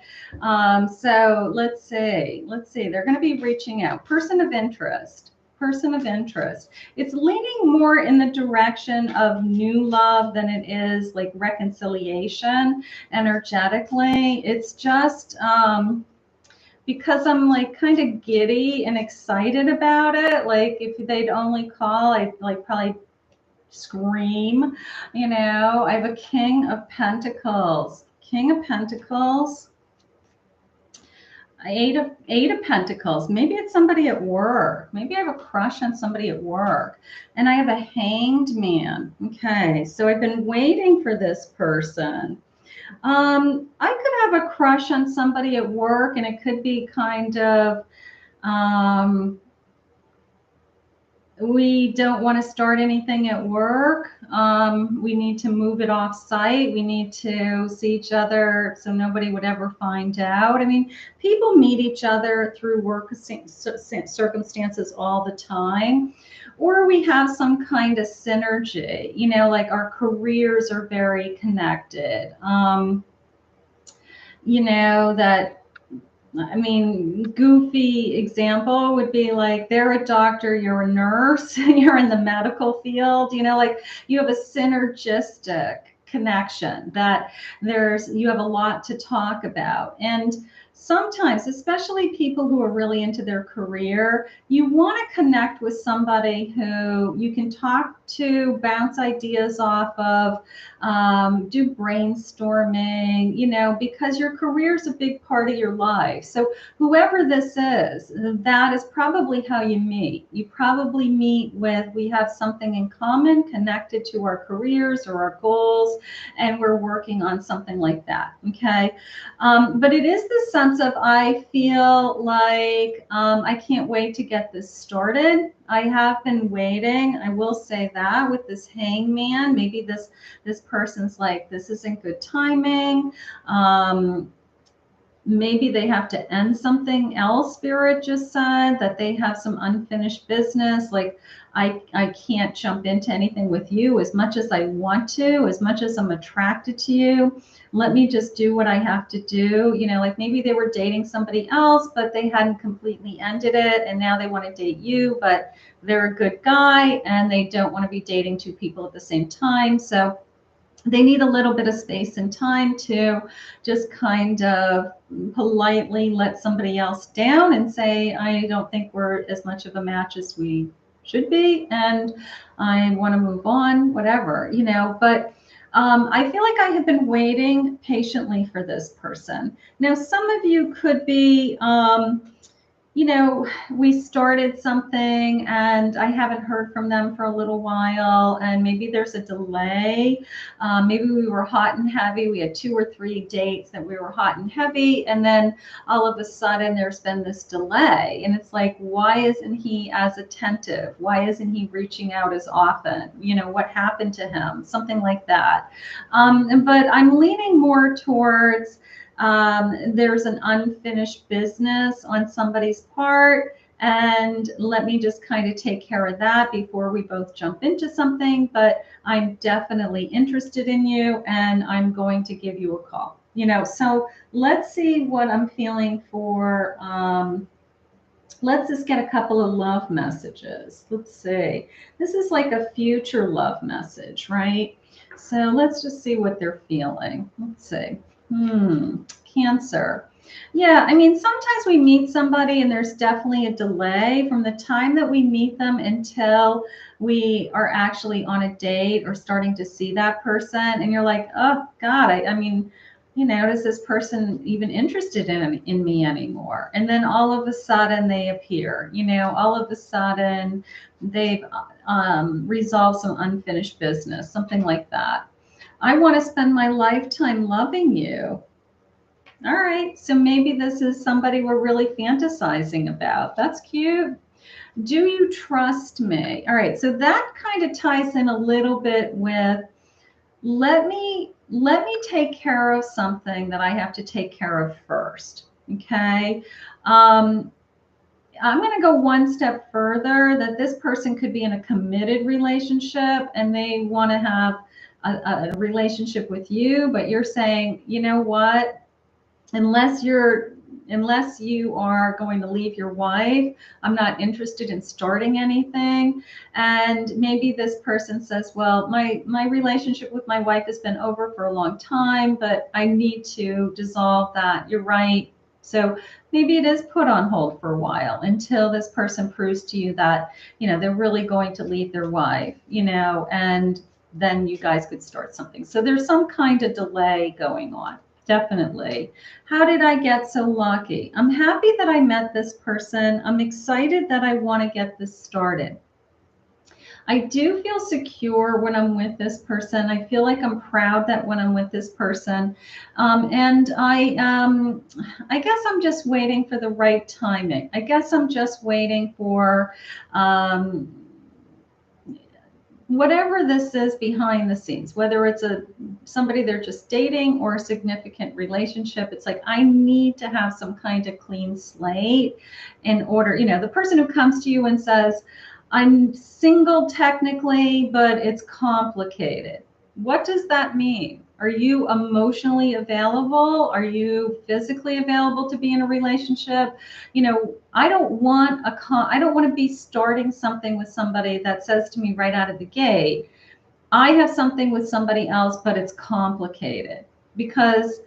So let's see. They're going to be reaching out. Person of interest. Person of interest. It's leaning more in the direction of new love than it is like reconciliation energetically. It's just because I'm like kind of giddy and excited about it. Like, if they'd only call, I'd like probably scream, you know. I have a King of Pentacles. King of Pentacles. Eight of Pentacles. Maybe it's somebody at work. Maybe I have a crush on somebody at work. And I have a Hanged Man. Okay, so I've been waiting for this person. I could have a crush on somebody at work, and it could be kind of we don't want to start anything at work. We need to move it off site. We need to see each other so nobody would ever find out. I mean, people meet each other through work circumstances all the time. Or we have some kind of synergy, you know, like our careers are very connected. You know, that, I mean, goofy example would be like, they're a doctor, you're a nurse, and you're in the medical field, you know, like, you have a synergistic connection that you have a lot to talk about. And sometimes, especially people who are really into their career, you want to connect with somebody who you can talk to, bounce ideas off of, do brainstorming, you know, because your career is a big part of your life. So whoever this is, that is probably how you meet. You probably meet with, we have something in common connected to our careers or our goals, and we're working on something like that. Okay. But it is the sense of, I feel like I can't wait to get this started. I have been waiting. I will say that with this Hangman, maybe this person's like, this isn't good timing. Maybe they have to end something else. Spirit just said that they have some unfinished business. Like, I can't jump into anything with you as much as I want to, as much as I'm attracted to you. Let me just do what I have to do. You know, like, maybe they were dating somebody else, but they hadn't completely ended it. And now they want to date you, but they're a good guy and they don't want to be dating two people at the same time. So they need a little bit of space and time to just kind of politely let somebody else down and say, I don't think we're as much of a match as we should be, and I want to move on, whatever, but I feel like I have been waiting patiently for this person. Now, some of you could be, we started something and I haven't heard from them for a little while, and maybe there's a delay. Maybe we were hot and heavy. We had 2 or 3 dates that we were hot and heavy, and then all of a sudden there's been this delay. And it's like, why isn't he as attentive? Why isn't he reaching out as often? What happened to him? Something like that. But I'm leaning more towards there's an unfinished business on somebody's part, and let me just kind of take care of that before we both jump into something. But I'm definitely interested in you, and I'm going to give you a call. So let's see what I'm feeling for. Let's just get a couple of love messages. Let's see. This is like a future love message, right? So let's just see what they're feeling. Let's see. Cancer. Yeah, I mean, sometimes we meet somebody and there's definitely a delay from the time that we meet them until we are actually on a date or starting to see that person. And you're like, oh God, I mean, is this person even interested in me anymore? And then all of a sudden they appear, all of a sudden they've resolved some unfinished business, something like that. I want to spend my lifetime loving you. All right, so maybe this is somebody we're really fantasizing about. That's cute. Do you trust me? All right, so that kind of ties in a little bit with let me take care of something that I have to take care of first. Okay. I'm going to go one step further, that this person could be in a committed relationship and they want to have a relationship with you, but you're saying, you know what? Unless you are going to leave your wife, I'm not interested in starting anything. And maybe this person says, well, my relationship with my wife has been over for a long time, but I need to dissolve that. You're right. So maybe it is put on hold for a while until this person proves to you that, they're really going to leave their wife, and then you guys could start something. So there's some kind of delay going on. Definitely. How did I get so lucky? I'm happy that I met this person. I'm excited that I want to get this started. I do feel secure when I'm with this person. I feel like I'm proud that when I'm with this person. And I guess I'm just waiting for the right timing. I guess I'm just waiting for whatever this is behind the scenes, whether it's somebody they're just dating or a significant relationship. It's like, I need to have some kind of clean slate in order, the person who comes to you and says, I'm single technically, but it's complicated. What does that mean? Are you emotionally available? Are you physically available to be in a relationship? I don't want to be starting something with somebody that says to me right out of the gate, I have something with somebody else, but it's complicated, because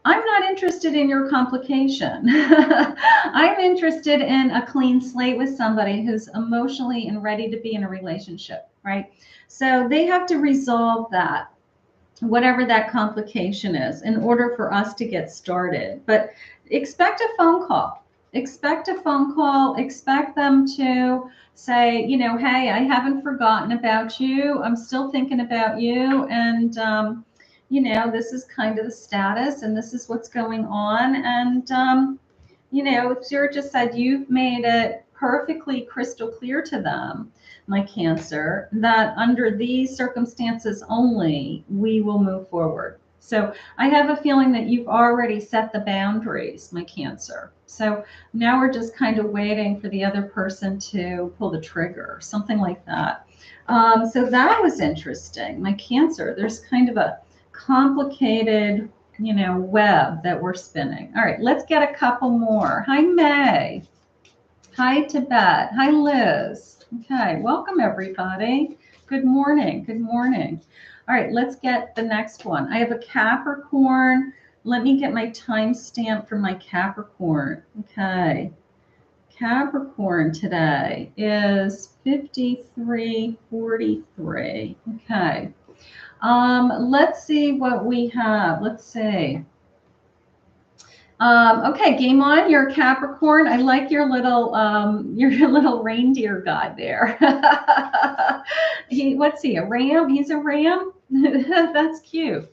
I'm not interested in your complication. I'm interested in a clean slate with somebody who's emotionally and ready to be in a relationship, right? So they have to resolve that, whatever that complication is, in order for us to get started. But expect a phone call. Expect a phone call. Expect them to say, hey, I haven't forgotten about you. I'm still thinking about you. And, this is kind of the status and this is what's going on. And, Zura just said you've made it perfectly crystal clear to them, my Cancer, that under these circumstances only, we will move forward. So I have a feeling that you've already set the boundaries, my Cancer. So now we're just kind of waiting for the other person to pull the trigger, something like that. So that was interesting, my Cancer. There's kind of a complicated web that we're spinning. All right, let's get a couple more. Hi, May. Hi, Tibet. Hi, Liz. Okay, welcome everybody. Good morning. Good morning. All right, let's get the next one. I have a Capricorn. Let me get my timestamp for my Capricorn. Okay. Capricorn today is 5343. Okay. Let's see what we have. Let's see. Okay, game on. You're a Capricorn. I like your little reindeer god there. What's he? A ram? He's a ram. That's cute.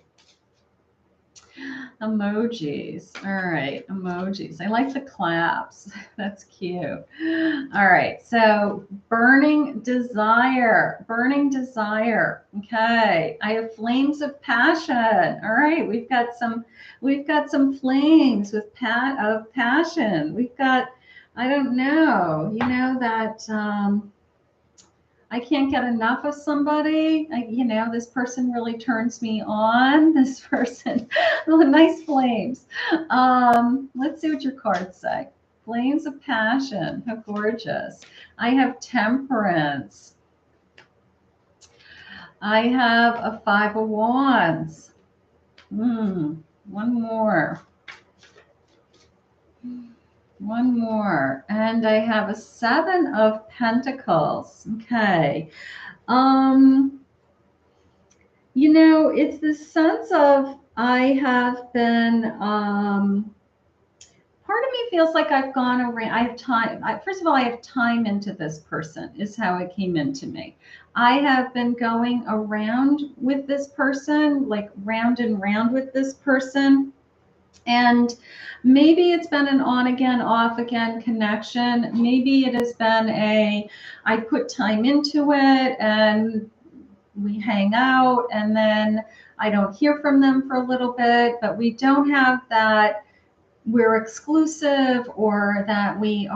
Emojis. All right, emojis. I like the claps. That's cute. All right, so burning desire. Burning desire. Okay, I have flames of passion. All right, we've got some flames with passion. We've got, I don't know, you know that I can't get enough of somebody. This person really turns me on. This person, nice flames. Let's see what your cards say. Flames of passion. How gorgeous. I have temperance. I have a 5 of wands. One more. One more. And I have a 7 of pentacles. Okay. It's this sense of I have been, part of me feels like I've gone around, I have time. First of all, I have time into this person is how it came into me. I have been going around with this person, like round and round with this person. And maybe it's been an on again, off again connection. Maybe it has been I put time into it and we hang out and then I don't hear from them for a little bit, but we don't have that we're exclusive or that we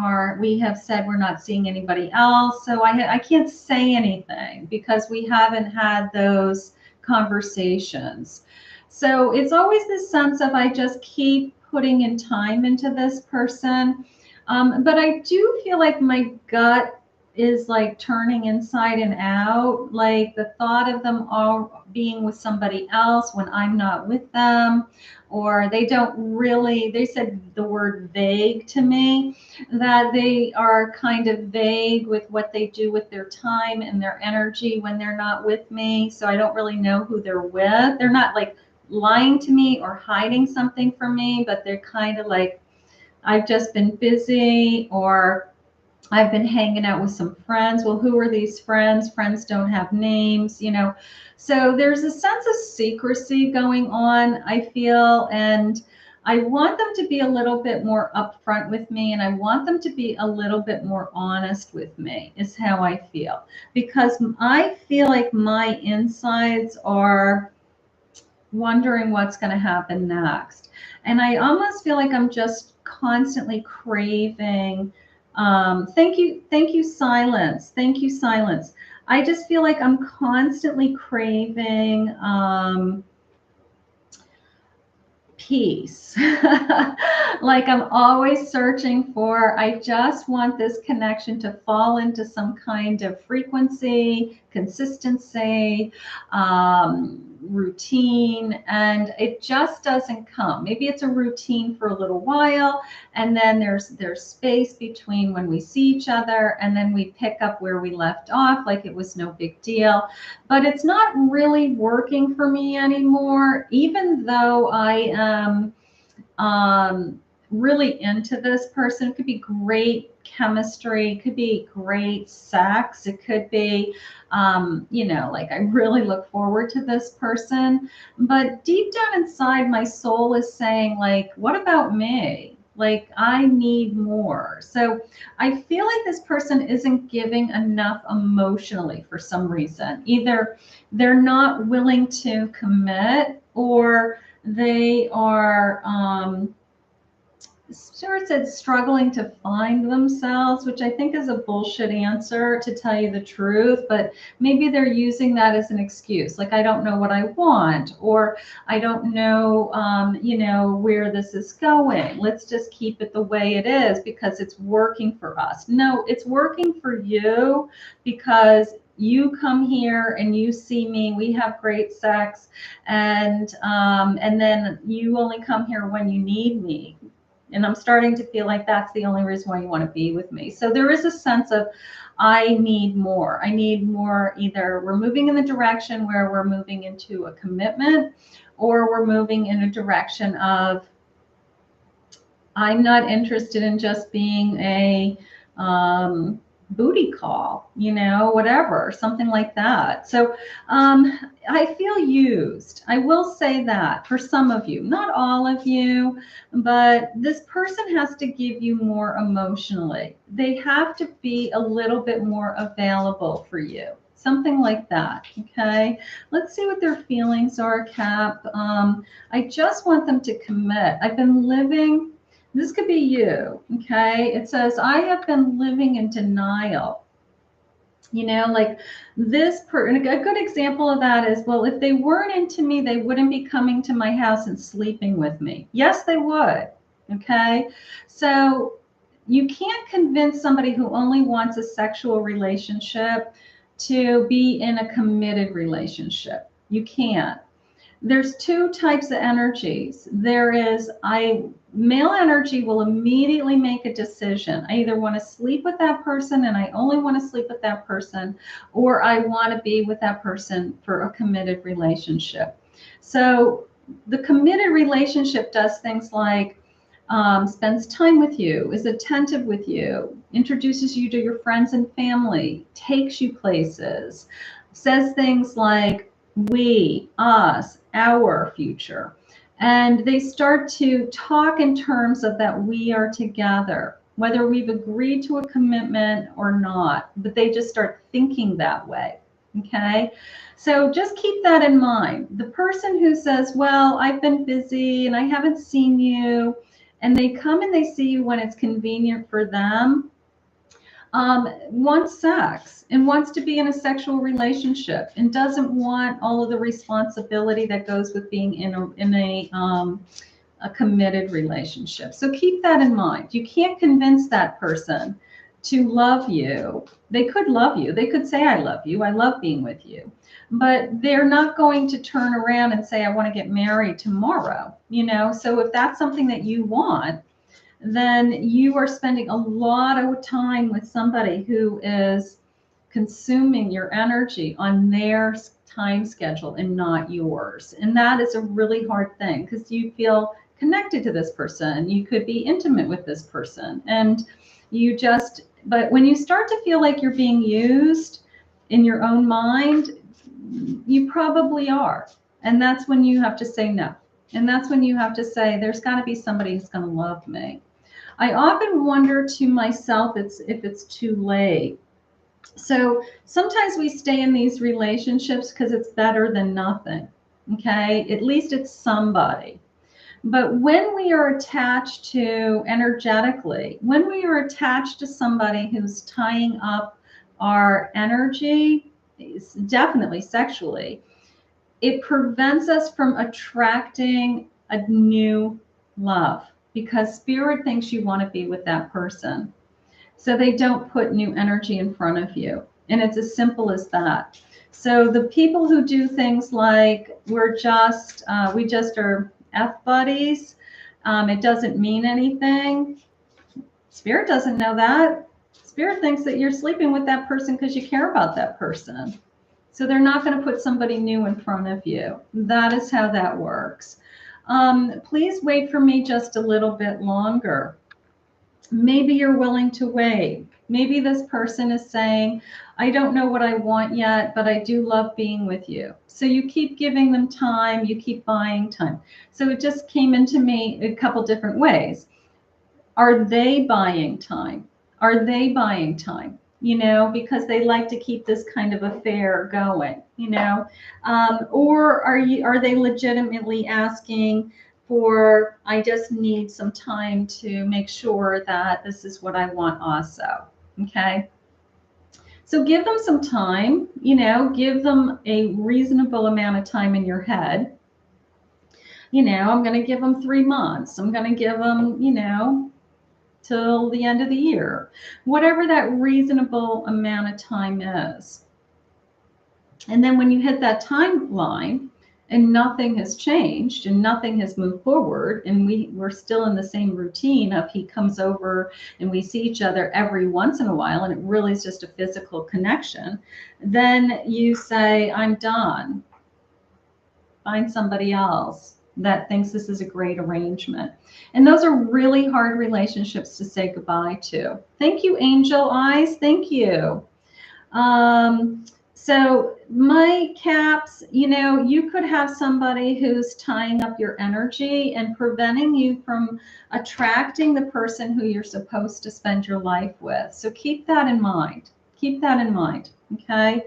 have said we're not seeing anybody else. So I can't say anything because we haven't had those conversations. So it's always this sense of I just keep putting in time into this person. But I do feel like my gut is like turning inside and out, like the thought of them all being with somebody else when I'm not with them, or they said the word vague to me, that they are kind of vague with what they do with their time and their energy when they're not with me. So I don't really know who they're with. They're not like lying to me or hiding something from me, but they're kind of like, I've just been busy, or I've been hanging out with some friends. Well, who are these friends? Friends don't have names, So there's a sense of secrecy going on, I feel, and I want them to be a little bit more upfront with me, and I want them to be a little bit more honest with me, is how I feel. Because I feel like my insides are wondering what's going to happen next. And I almost feel like I'm just constantly craving. Thank you, silence. Thank you, silence. I just feel like I'm constantly craving peace. Like I'm always searching for, I just want this connection to fall into some kind of frequency, consistency, routine, and it just doesn't come. Maybe it's a routine for a little while, and then there's space between when we see each other, and then we pick up where we left off like it was no big deal. But it's not really working for me anymore, even though I am really into this person. It could be great chemistry, it could be great sex, it could be like I really look forward to this person, but deep down inside my soul is saying, like, what about me? Like, I need more. So I feel like this person isn't giving enough emotionally for some reason. Either they're not willing to commit, or they are Stuart said struggling to find themselves, which I think is a bullshit answer, to tell you the truth, but maybe they're using that as an excuse. Like, I don't know what I want, or I don't know, where this is going. Let's just keep it the way it is because it's working for us. No, it's working for you because you come here and you see me, we have great sex, and then you only come here when you need me. And I'm starting to feel like that's the only reason why you want to be with me. So there is a sense of, I need more. I need more. Either we're moving in the direction where we're moving into a commitment, or we're moving in a direction of, I'm not interested in just being a booty call, whatever, something like that. So I feel used. I will say that for some of you, not all of you, but this person has to give you more emotionally. They have to be a little bit more available for you. Something like that. Okay. Let's see what their feelings are, Cap. I just want them to commit. I've been living. This could be you, okay? It says, I have been living in denial. Like this and a good example of that is, well, if they weren't into me, they wouldn't be coming to my house and sleeping with me. Yes, they would, okay? So you can't convince somebody who only wants a sexual relationship to be in a committed relationship. You can't. There's two types of energies. There is, male energy will immediately make a decision. I either want to sleep with that person and I only want to sleep with that person, or I want to be with that person for a committed relationship. So the committed relationship does things like spends time with you, is attentive with you, introduces you to your friends and family, takes you places, says things like we, us, our future. And they start to talk in terms of that we are together, whether we've agreed to a commitment or not, but they just start thinking that way. Okay. So just keep that in mind. The person who says, well, I've been busy and I haven't seen you, and they come and they see you when it's convenient for them, wants sex and wants to be in a sexual relationship and doesn't want all of the responsibility that goes with being in a committed relationship. So keep that in mind. You can't convince that person to love you. They could love you. They could say, I love you. I love being with you. But they're not going to turn around and say, I want to get married tomorrow. So if that's something that you want, then you are spending a lot of time with somebody who is consuming your energy on their time schedule and not yours. And that is a really hard thing because you feel connected to this person. You could be intimate with this person. And but when you start to feel like you're being used in your own mind, you probably are. And that's when you have to say no. And that's when you have to say, there's got to be somebody who's going to love me. I often wonder to myself if it's too late. So sometimes we stay in these relationships because it's better than nothing. Okay, at least it's somebody. But when we are attached to energetically, when we are attached to somebody who's tying up our energy, definitely sexually, it prevents us from attracting a new love because spirit thinks you want to be with that person. So they don't put new energy in front of you. And it's as simple as that. So the people who do things like we just are F buddies, it doesn't mean anything. Spirit doesn't know that. Spirit thinks that you're sleeping with that person because you care about that person. So they're not going to put somebody new in front of you. That is how that works. Please wait for me just a little bit longer. Maybe you're willing to wait. Maybe this person is saying, I don't know what I want yet, but I do love being with you. So you keep giving them time, you keep buying time. So it just came into me a couple different ways. Are they buying time? Are they buying time? Because they like to keep this kind of affair going, or are they legitimately asking for, I just need some time to make sure that this is what I want also. Okay. So give them some time, give them a reasonable amount of time in your head. I'm going to give them 3 months. I'm going to give them, till the end of the year, whatever that reasonable amount of time is. And then when you hit that timeline, and nothing has changed and nothing has moved forward, and we're still in the same routine of he comes over and we see each other every once in a while, and it really is just a physical connection, then you say, I'm done. Find somebody else that thinks this is a great arrangement. And those are really hard relationships to say goodbye to. Thank you, Angel Eyes. Thank you. So my caps, you could have somebody who's tying up your energy and preventing you from attracting the person who you're supposed to spend your life with. So keep that in mind. Keep that in mind. Okay.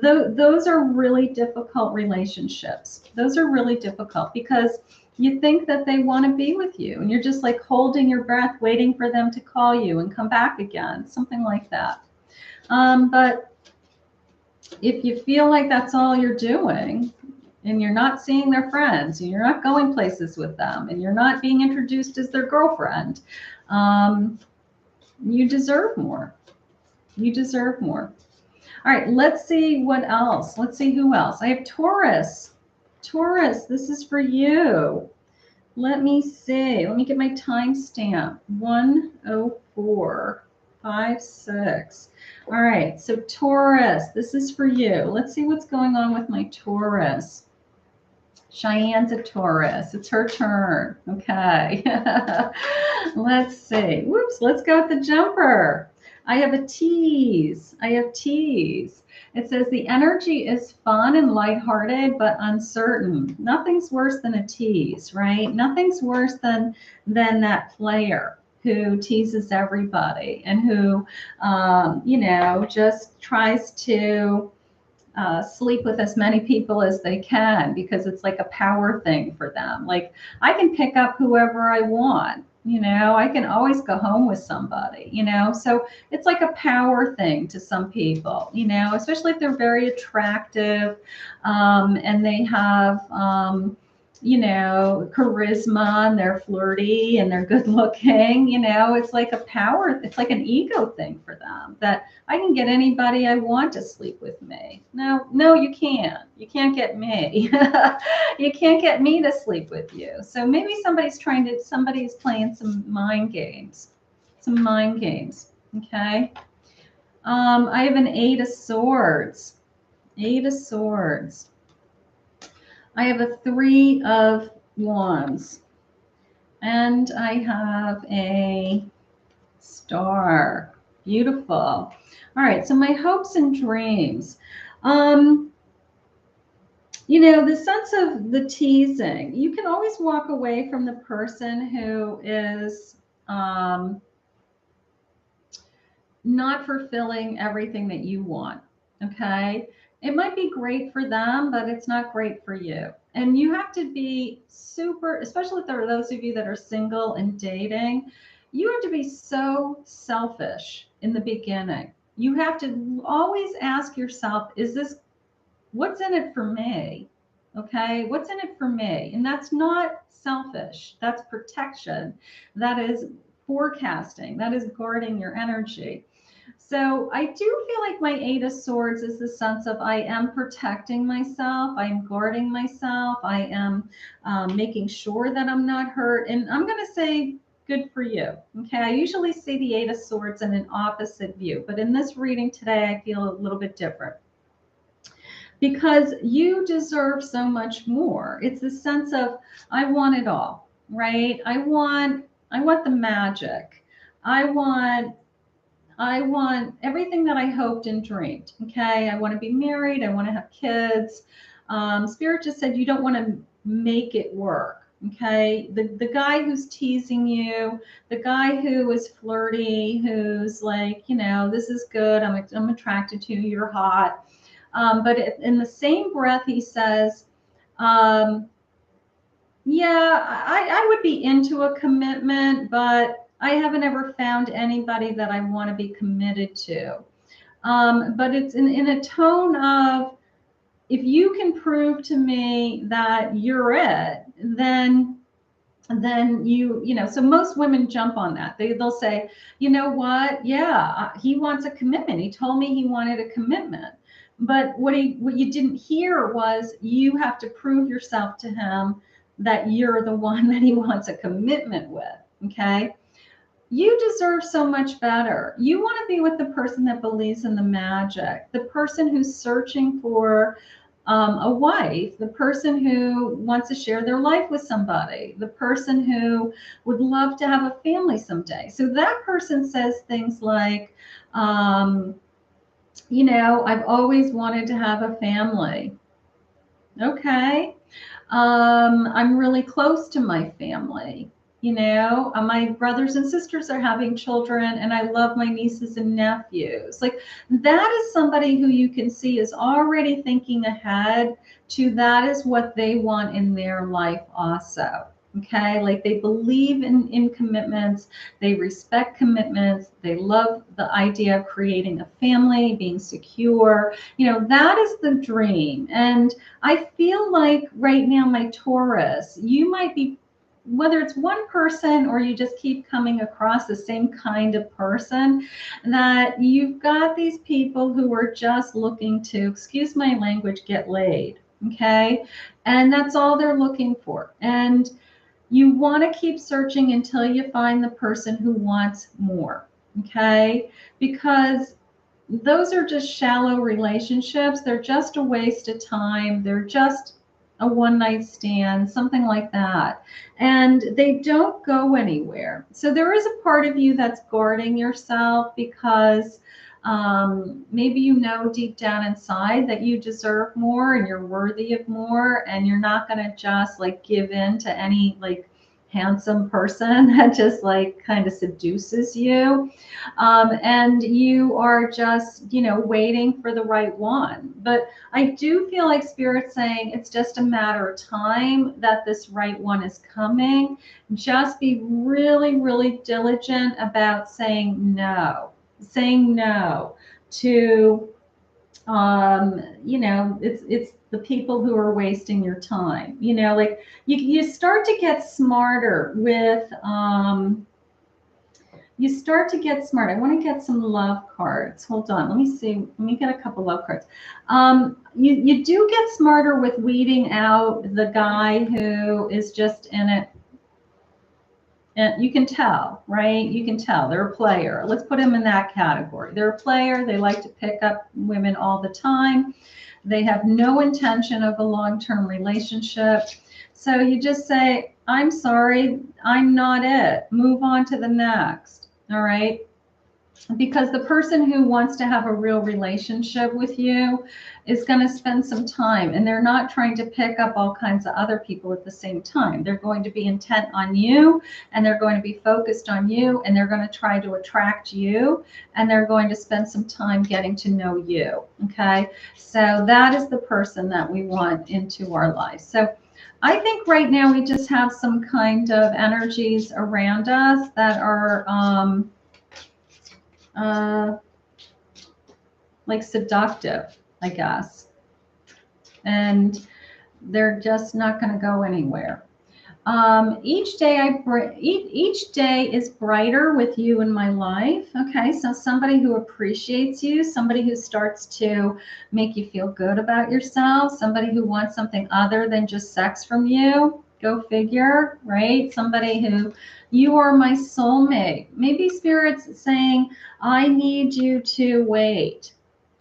Those are really difficult relationships. Those are really difficult because you think that they want to be with you and you're just like holding your breath, waiting for them to call you and come back again, something like that. But if you feel like that's all you're doing and you're not seeing their friends and you're not going places with them and you're not being introduced as their girlfriend, you deserve more. You deserve more. All right, let's see what else. Let's see who else. I have Taurus. Taurus, this is for you. Let me see. Let me get my timestamp. 1:04:56. All right, so Taurus, this is for you. Let's see what's going on with my Taurus. Cheyenne's a Taurus. It's her turn. Okay. Let's see. Whoops, let's go with the jumper. I have a tease. I have tease. It says the energy is fun and lighthearted, but uncertain. Nothing's worse than a tease, right? Nothing's worse than that player who teases everybody and who, just tries to sleep with as many people as they can because it's like a power thing for them. Like, I can pick up whoever I want. I can always go home with somebody, so it's like a power thing to some people, especially if they're very attractive, and they have, charisma and they're flirty and they're good looking, it's like a power, it's like an ego thing for them that I can get anybody I want to sleep with me. No, you can't. You can't get me. You can't get me to sleep with you. So maybe somebody's playing some mind games. Some mind games. Okay. I have an 8 of Swords. 8 of Swords. I have a 3 of Wands. And I have a star. Beautiful. All right, so my hopes and dreams. The sense of the teasing, you can always walk away from the person who is not fulfilling everything that you want, okay? It might be great for them, but it's not great for you. And you have to be super, especially if there are those of you that are single and dating, you have to be so selfish in the beginning. You have to always ask yourself, what's in it for me? Okay, what's in it for me? And that's not selfish. That's protection. That is forecasting. That is guarding your energy. So I do feel like my 8 of Swords is the sense of I am protecting myself. I am guarding myself. I am making sure that I'm not hurt. And I'm going to say, good for you. Okay. I usually see the 8 of Swords in an opposite view, but in this reading today, I feel a little bit different because you deserve so much more. It's the sense of, I want it all, right? I want the magic. I want everything that I hoped and dreamed. Okay. I want to be married. I want to have kids. Spirit just said, you don't want to make it work. Okay. The guy who's teasing you, the guy who is flirty, who's like, this is good. I'm attracted to you. You're hot. But in the same breath, he says, yeah, I would be into a commitment, but I haven't ever found anybody that I want to be committed to. But it's in a tone of, if you can prove to me that you're it, then so most women jump on that. They'll say, you know what? Yeah, he wants a commitment. He told me he wanted a commitment. But what you didn't hear was you have to prove yourself to him that you're the one that he wants a commitment with. Okay. You deserve so much better. You want to be with the person that believes in the magic, the person who's searching for a wife, the person who wants to share their life with somebody, the person who would love to have a family someday. So that person says things like, I've always wanted to have a family. Okay. I'm really close to my family. My brothers and sisters are having children, and I love my nieces and nephews. Like, that is somebody who you can see is already thinking ahead to that is what they want in their life also. Okay, like they believe in commitments, they respect commitments, they love the idea of creating a family, being secure. That is the dream. And I feel like right now, my Taurus, you might be, whether it's one person or you just keep coming across the same kind of person, that you've got these people who are just looking to, excuse my language, get laid. Okay. And that's all they're looking for. And you want to keep searching until you find the person who wants more. Okay. Because those are just shallow relationships. They're just a waste of time. They're just a one night stand, something like that. And they don't go anywhere. So there is a part of you that's guarding yourself because maybe deep down inside that you deserve more and you're worthy of more, and you're not going to just like give in to any like handsome person that just like kind of seduces you. And you are just, waiting for the right one. But I do feel like Spirit's saying it's just a matter of time that this right one is coming. Just be really, really diligent about saying no to, it's the people who are wasting your time. Like you start to get smarter with, you start to get smart. I want to get some love cards. Hold on. Let me see. Let me get a couple love cards. You do get smarter with weeding out the guy who is just in it. And you can tell, right? You can tell they're a player. Let's put them in that category. They're a player. They like to pick up women all the time. They have no intention of a long-term relationship. So you just say, I'm sorry, I'm not it. Move on to the next. All right. Because the person who wants to have a real relationship with you is going to spend some time, and they're not trying to pick up all kinds of other people at the same time. They're going to be intent on you, and they're going to be focused on you, and they're going to try to attract you, and they're going to spend some time getting to know you. Okay. So that is the person that we want into our life. So I think right now we just have some kind of energies around us that are, like seductive, I guess. And they're just not going to go anywhere. Each day each day is brighter with you in my life. Okay, so somebody who appreciates you, somebody who starts to make you feel good about yourself, somebody who wants something other than just sex from you. Go figure, right? Somebody who, you are my soulmate. Maybe Spirit's saying, I need you to wait.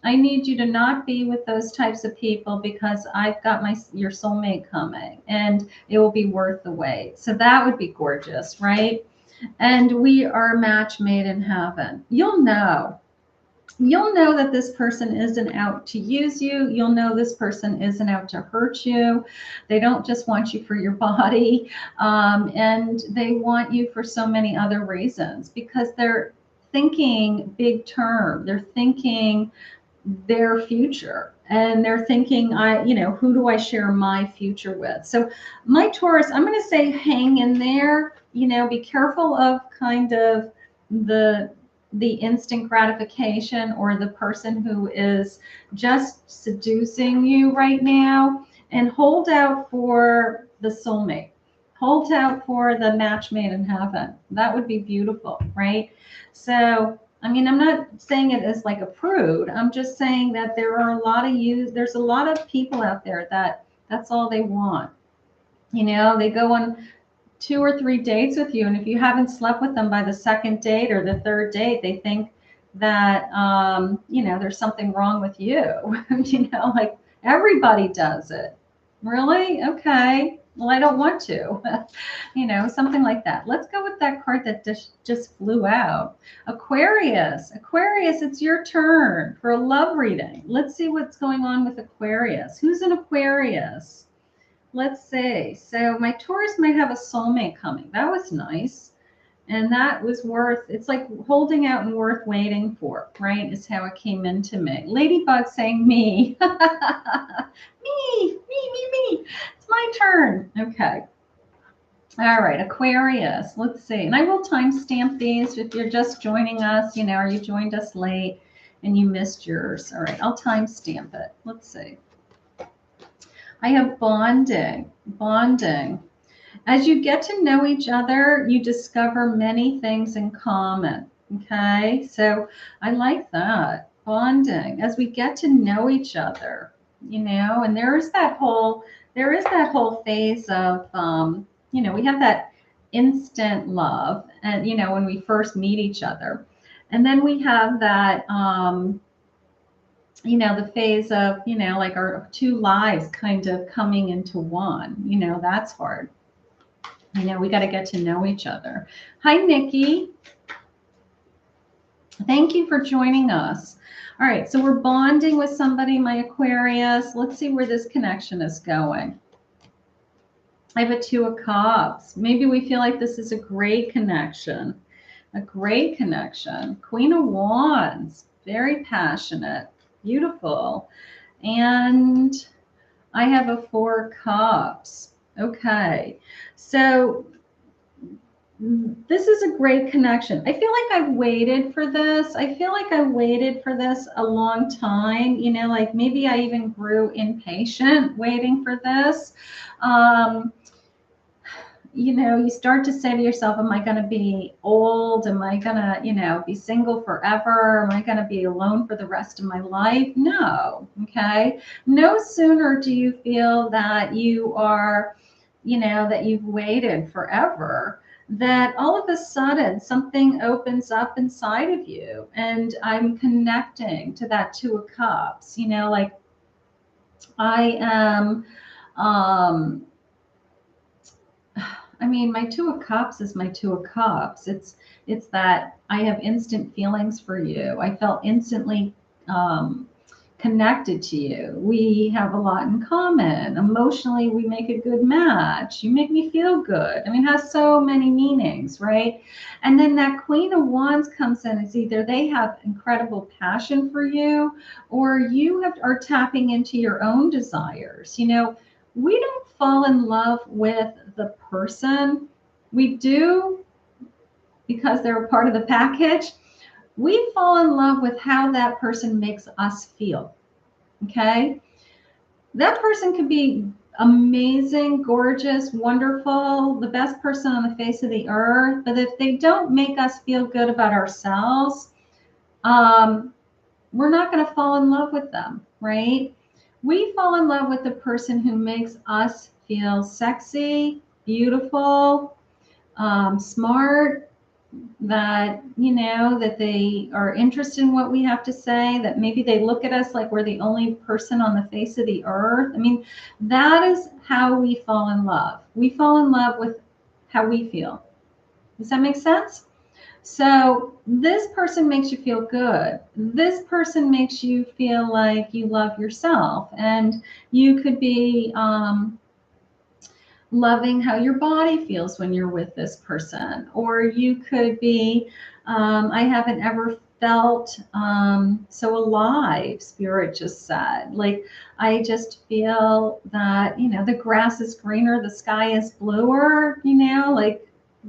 I need you to not be with those types of people because I've got your soulmate coming, and it will be worth the wait. So that would be gorgeous, right? And we are a match made in heaven. You'll know that this person isn't out to use you. You'll know this person isn't out to hurt you. They don't just want you for your body, and they want you for so many other reasons, because they're thinking big term. They're thinking their future, and they're thinking, who do I share my future with? So my Taurus, I'm going to say hang in there. Be careful of kind of the instant gratification, or the person who is just seducing you right now, and hold out for the soulmate. Hold out for the match made in heaven. That would be beautiful, right? So I mean, I'm not saying it as like a prude. I'm just saying that there are a lot of there's a lot of people out there that that's all they want. You know, they go on 2 or 3 dates with you, and if you haven't slept with them by the second date or the third date, they think that you know, there's something wrong with you. You know, like everybody does it. Really? Okay. Well, I don't want to. You know, something like that. Let's go with that card that just flew out. Aquarius. Aquarius, it's your turn for a love reading. Let's see what's going on with Aquarius. Who's an Aquarius? Let's see. So my Taurus might have a soulmate coming. That was nice. And that was worth, it's like holding out and worth waiting for, right? Is how it came into me. Ladybug saying me. Me. It's my turn. Okay. All right, Aquarius. Let's see. And I will timestamp these if you're just joining us, you know, or you joined us late and you missed yours. All right, I'll timestamp it. Let's see. I have bonding. Bonding. As you get to know each other, you discover many things in common. Okay, so I like that. Bonding. As we get to know each other, you know, and there is that whole phase of you know, we have that instant love, and you know, when we first meet each other, and then we have that you know, the phase of, you know, like our two lives kind of coming into one. You know, that's hard. You know, we got to get to know each other. Hi, Nikki. Thank you for joining us. All right, so we're bonding with somebody, my Aquarius. Let's see where this connection is going. I have a Two of Cups. Maybe we feel like this is a great connection. A great connection. Queen of Wands. Very passionate. Beautiful. And I have a Four of Cups. Okay, so this is a great connection. I feel like I've waited for this. I feel like I waited for this a long time. You know, like maybe I even grew impatient waiting for this. You know, you start to say to yourself, am I going to be old? Am I going to, you know, be single forever? Am I going to be alone for the rest of my life? No. Okay. No sooner do you feel that you are, you know, that you've waited forever, that all of a sudden something opens up inside of you. And I'm connecting to that Two of Cups, you know, like I am, I mean, my Two of Cups is my Two of Cups. It's that I have instant feelings for you. I felt instantly connected to you. We have a lot in common. Emotionally, we make a good match. You make me feel good. I mean, it has so many meanings, right? And then that Queen of Wands comes in. It's either they have incredible passion for you, or you are tapping into your own desires. You know, we don't fall in love with the person. We do because they're a part of the package. We fall in love with how that person makes us feel. Okay. That person could be amazing, gorgeous, wonderful, the best person on the face of the earth. But if they don't make us feel good about ourselves, we're not going to fall in love with them, right? We fall in love with the person who makes us feel sexy, beautiful, smart, that, you know, that they are interested in what we have to say, that maybe they look at us like we're the only person on the face of the earth. I mean, that is how we fall in love. We fall in love with how we feel. Does that make sense? So this person makes you feel good. This person makes you feel like you love yourself, and you could be loving how your body feels when you're with this person. Or you could be, I haven't ever felt so alive, Spirit just said. Like, I just feel that, you know, the grass is greener, the sky is bluer, you know, like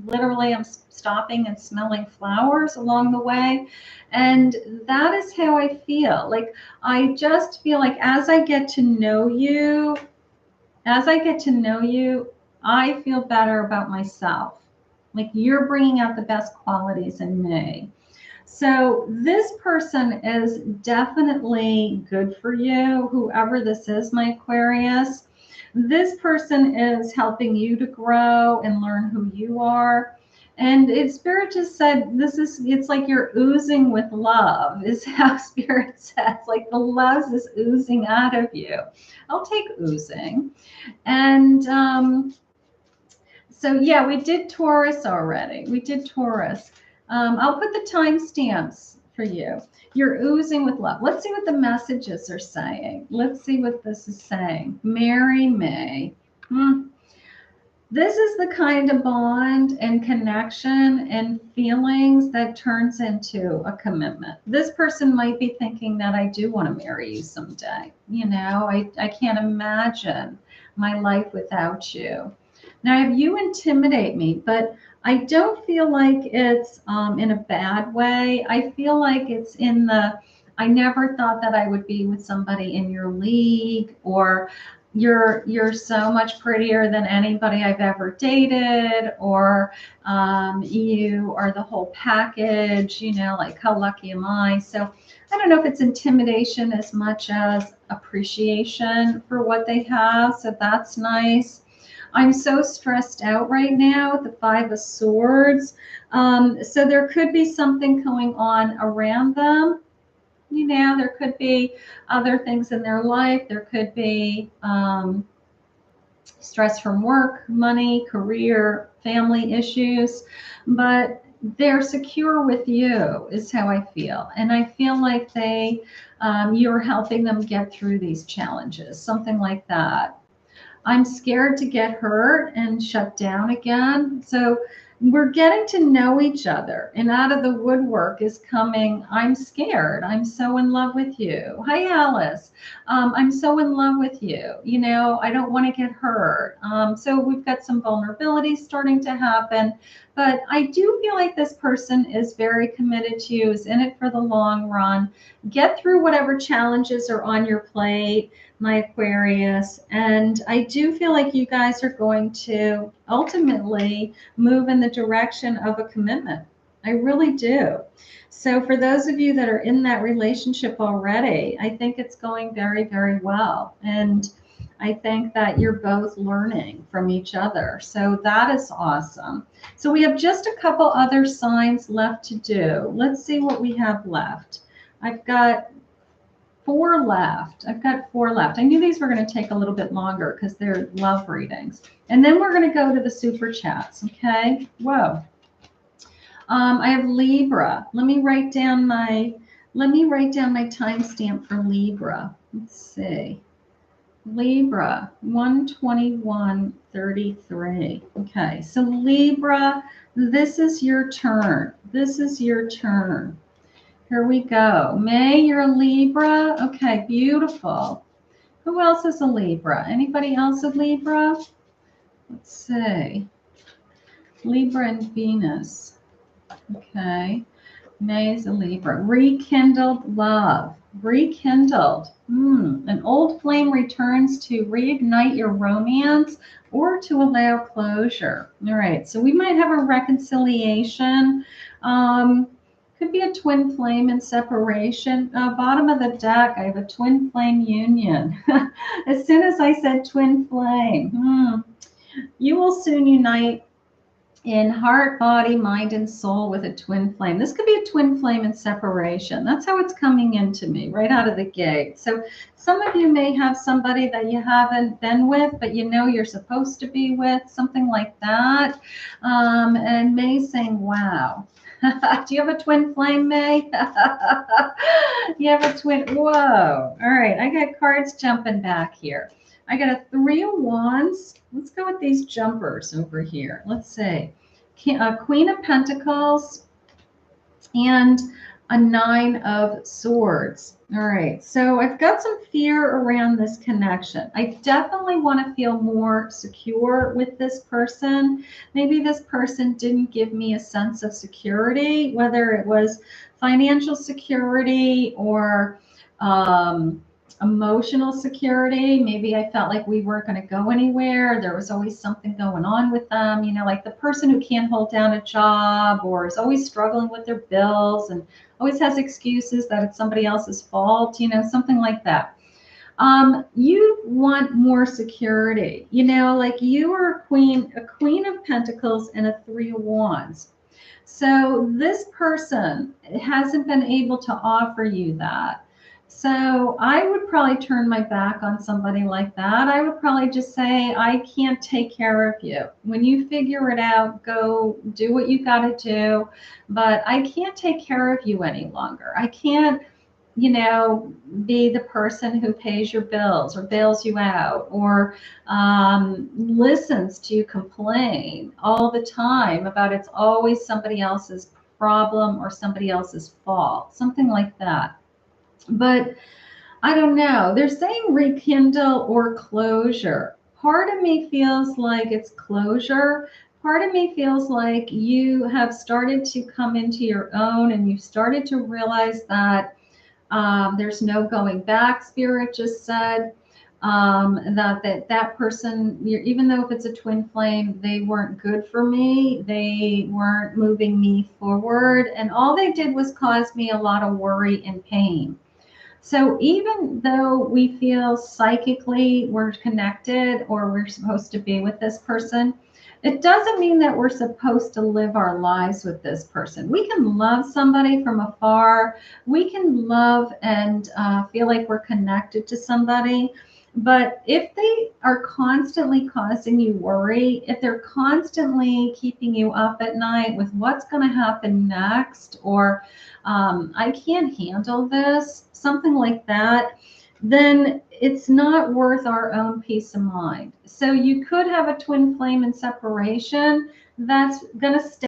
literally I'm stopping and smelling flowers along the way. And that is how I feel. Like, I just feel like as I get to know you, I feel better about myself. Like, you're bringing out the best qualities in me. So this person is definitely good for you, whoever this is, my Aquarius. This person is helping you to grow and learn who you are. And Spirit just said, it's like you're oozing with love, is how Spirit says. Like the love is oozing out of you. I'll take oozing. And so yeah, we did Taurus already. We did Taurus. I'll put the timestamps for you. You're oozing with love. Let's see what the messages are saying. Let's see what this is saying. Marry me. This is the kind of bond and connection and feelings that turns into a commitment. This person might be thinking that I do want to marry you someday. You know, I can't imagine my life without you. Now, you intimidate me, but I don't feel like it's in a bad way. I feel like it's in the, I never thought that I would be with somebody in your league, or you're so much prettier than anybody I've ever dated, or you are the whole package, you know, like how lucky am I? So I don't know if it's intimidation as much as appreciation for what they have. So that's nice. I'm so stressed out right now with the Five of Swords. So there could be something going on around them. You know, there could be other things in their life. There could be stress from work, money, career, family issues, but they're secure with you is how I feel. And I feel like you're helping them get through these challenges, something like that. I'm scared to get hurt and shut down again. So we're getting to know each other, and out of the woodwork is coming, I'm scared. I'm so in love with you. Hi, Alice. I'm so in love with you. You know, I don't want to get hurt. So we've got some vulnerability starting to happen. But I do feel like this person is very committed to you, is in it for the long run. Get through whatever challenges are on your plate, my Aquarius. And I do feel like you guys are going to ultimately move in the direction of a commitment. I really do. So for those of you that are in that relationship already, I think it's going very, very well. And I think that you're both learning from each other. So that is awesome. So we have just a couple other signs left to do. Let's see what we have left. I've got 4 left. I've got 4 left. I knew these were going to take a little bit longer because they're love readings. And then we're going to go to the super chats. Okay. Whoa. I have Libra. Let me write down my timestamp for Libra. Let's see. Libra 121:33. Okay. So Libra, this is your turn. This is your turn. Here we go. May, you're a Libra. Okay, beautiful. Who else is a Libra? Anybody else a Libra? Let's see. Libra and Venus. Okay. May is a Libra. Rekindled love. Rekindled. An old flame returns to reignite your romance or to allow closure. All right. So we might have a reconciliation. Could be a twin flame in separation. Bottom of the deck, I have a twin flame union. As soon as I said twin flame, you will soon unite in heart, body, mind, and soul with a twin flame. This could be a twin flame in separation. That's how it's coming into me right out of the gate. So some of you may have somebody that you haven't been with, but you know you're supposed to be with, something like that. And May saying, wow. Do you have a twin flame, May? You have a twin. Whoa. All right. I got cards jumping back here. I got a 3 of Wands. Let's go with these jumpers over here. Let's see. Queen of Pentacles and a 9 of Swords. All right. So I've got some fear around this connection. I definitely want to feel more secure with this person. Maybe this person didn't give me a sense of security, whether it was financial security or Emotional security. Maybe I felt like we weren't going to go anywhere. There was always something going on with them, like the person who can't hold down a job or is always struggling with their bills and always has excuses that it's somebody else's fault, something like that. You want more security, like you are a queen of pentacles and a 3 of wands. So this person hasn't been able to offer you that. So I would probably turn my back on somebody like that. I would probably just say, I can't take care of you. When you figure it out, go do what you got to do. But I can't take care of you any longer. I can't, be the person who pays your bills or bails you out or listens to you complain all the time about it's always somebody else's problem or somebody else's fault, something like that. But I don't know. They're saying rekindle or closure. Part of me feels like it's closure. Part of me feels like you have started to come into your own and you've started to realize that there's no going back, Spirit just said. That person, even though if it's a twin flame, they weren't good for me. They weren't moving me forward. And all they did was cause me a lot of worry and pain. So even though we feel psychically we're connected or we're supposed to be with this person, it doesn't mean that we're supposed to live our lives with this person. We can love somebody from afar. We can love and feel like we're connected to somebody. But if they are constantly causing you worry, if they're constantly keeping you up at night with what's going to happen next, or I can't handle this, something like that, then it's not worth our own peace of mind. So you could have a twin flame in separation that's going to stay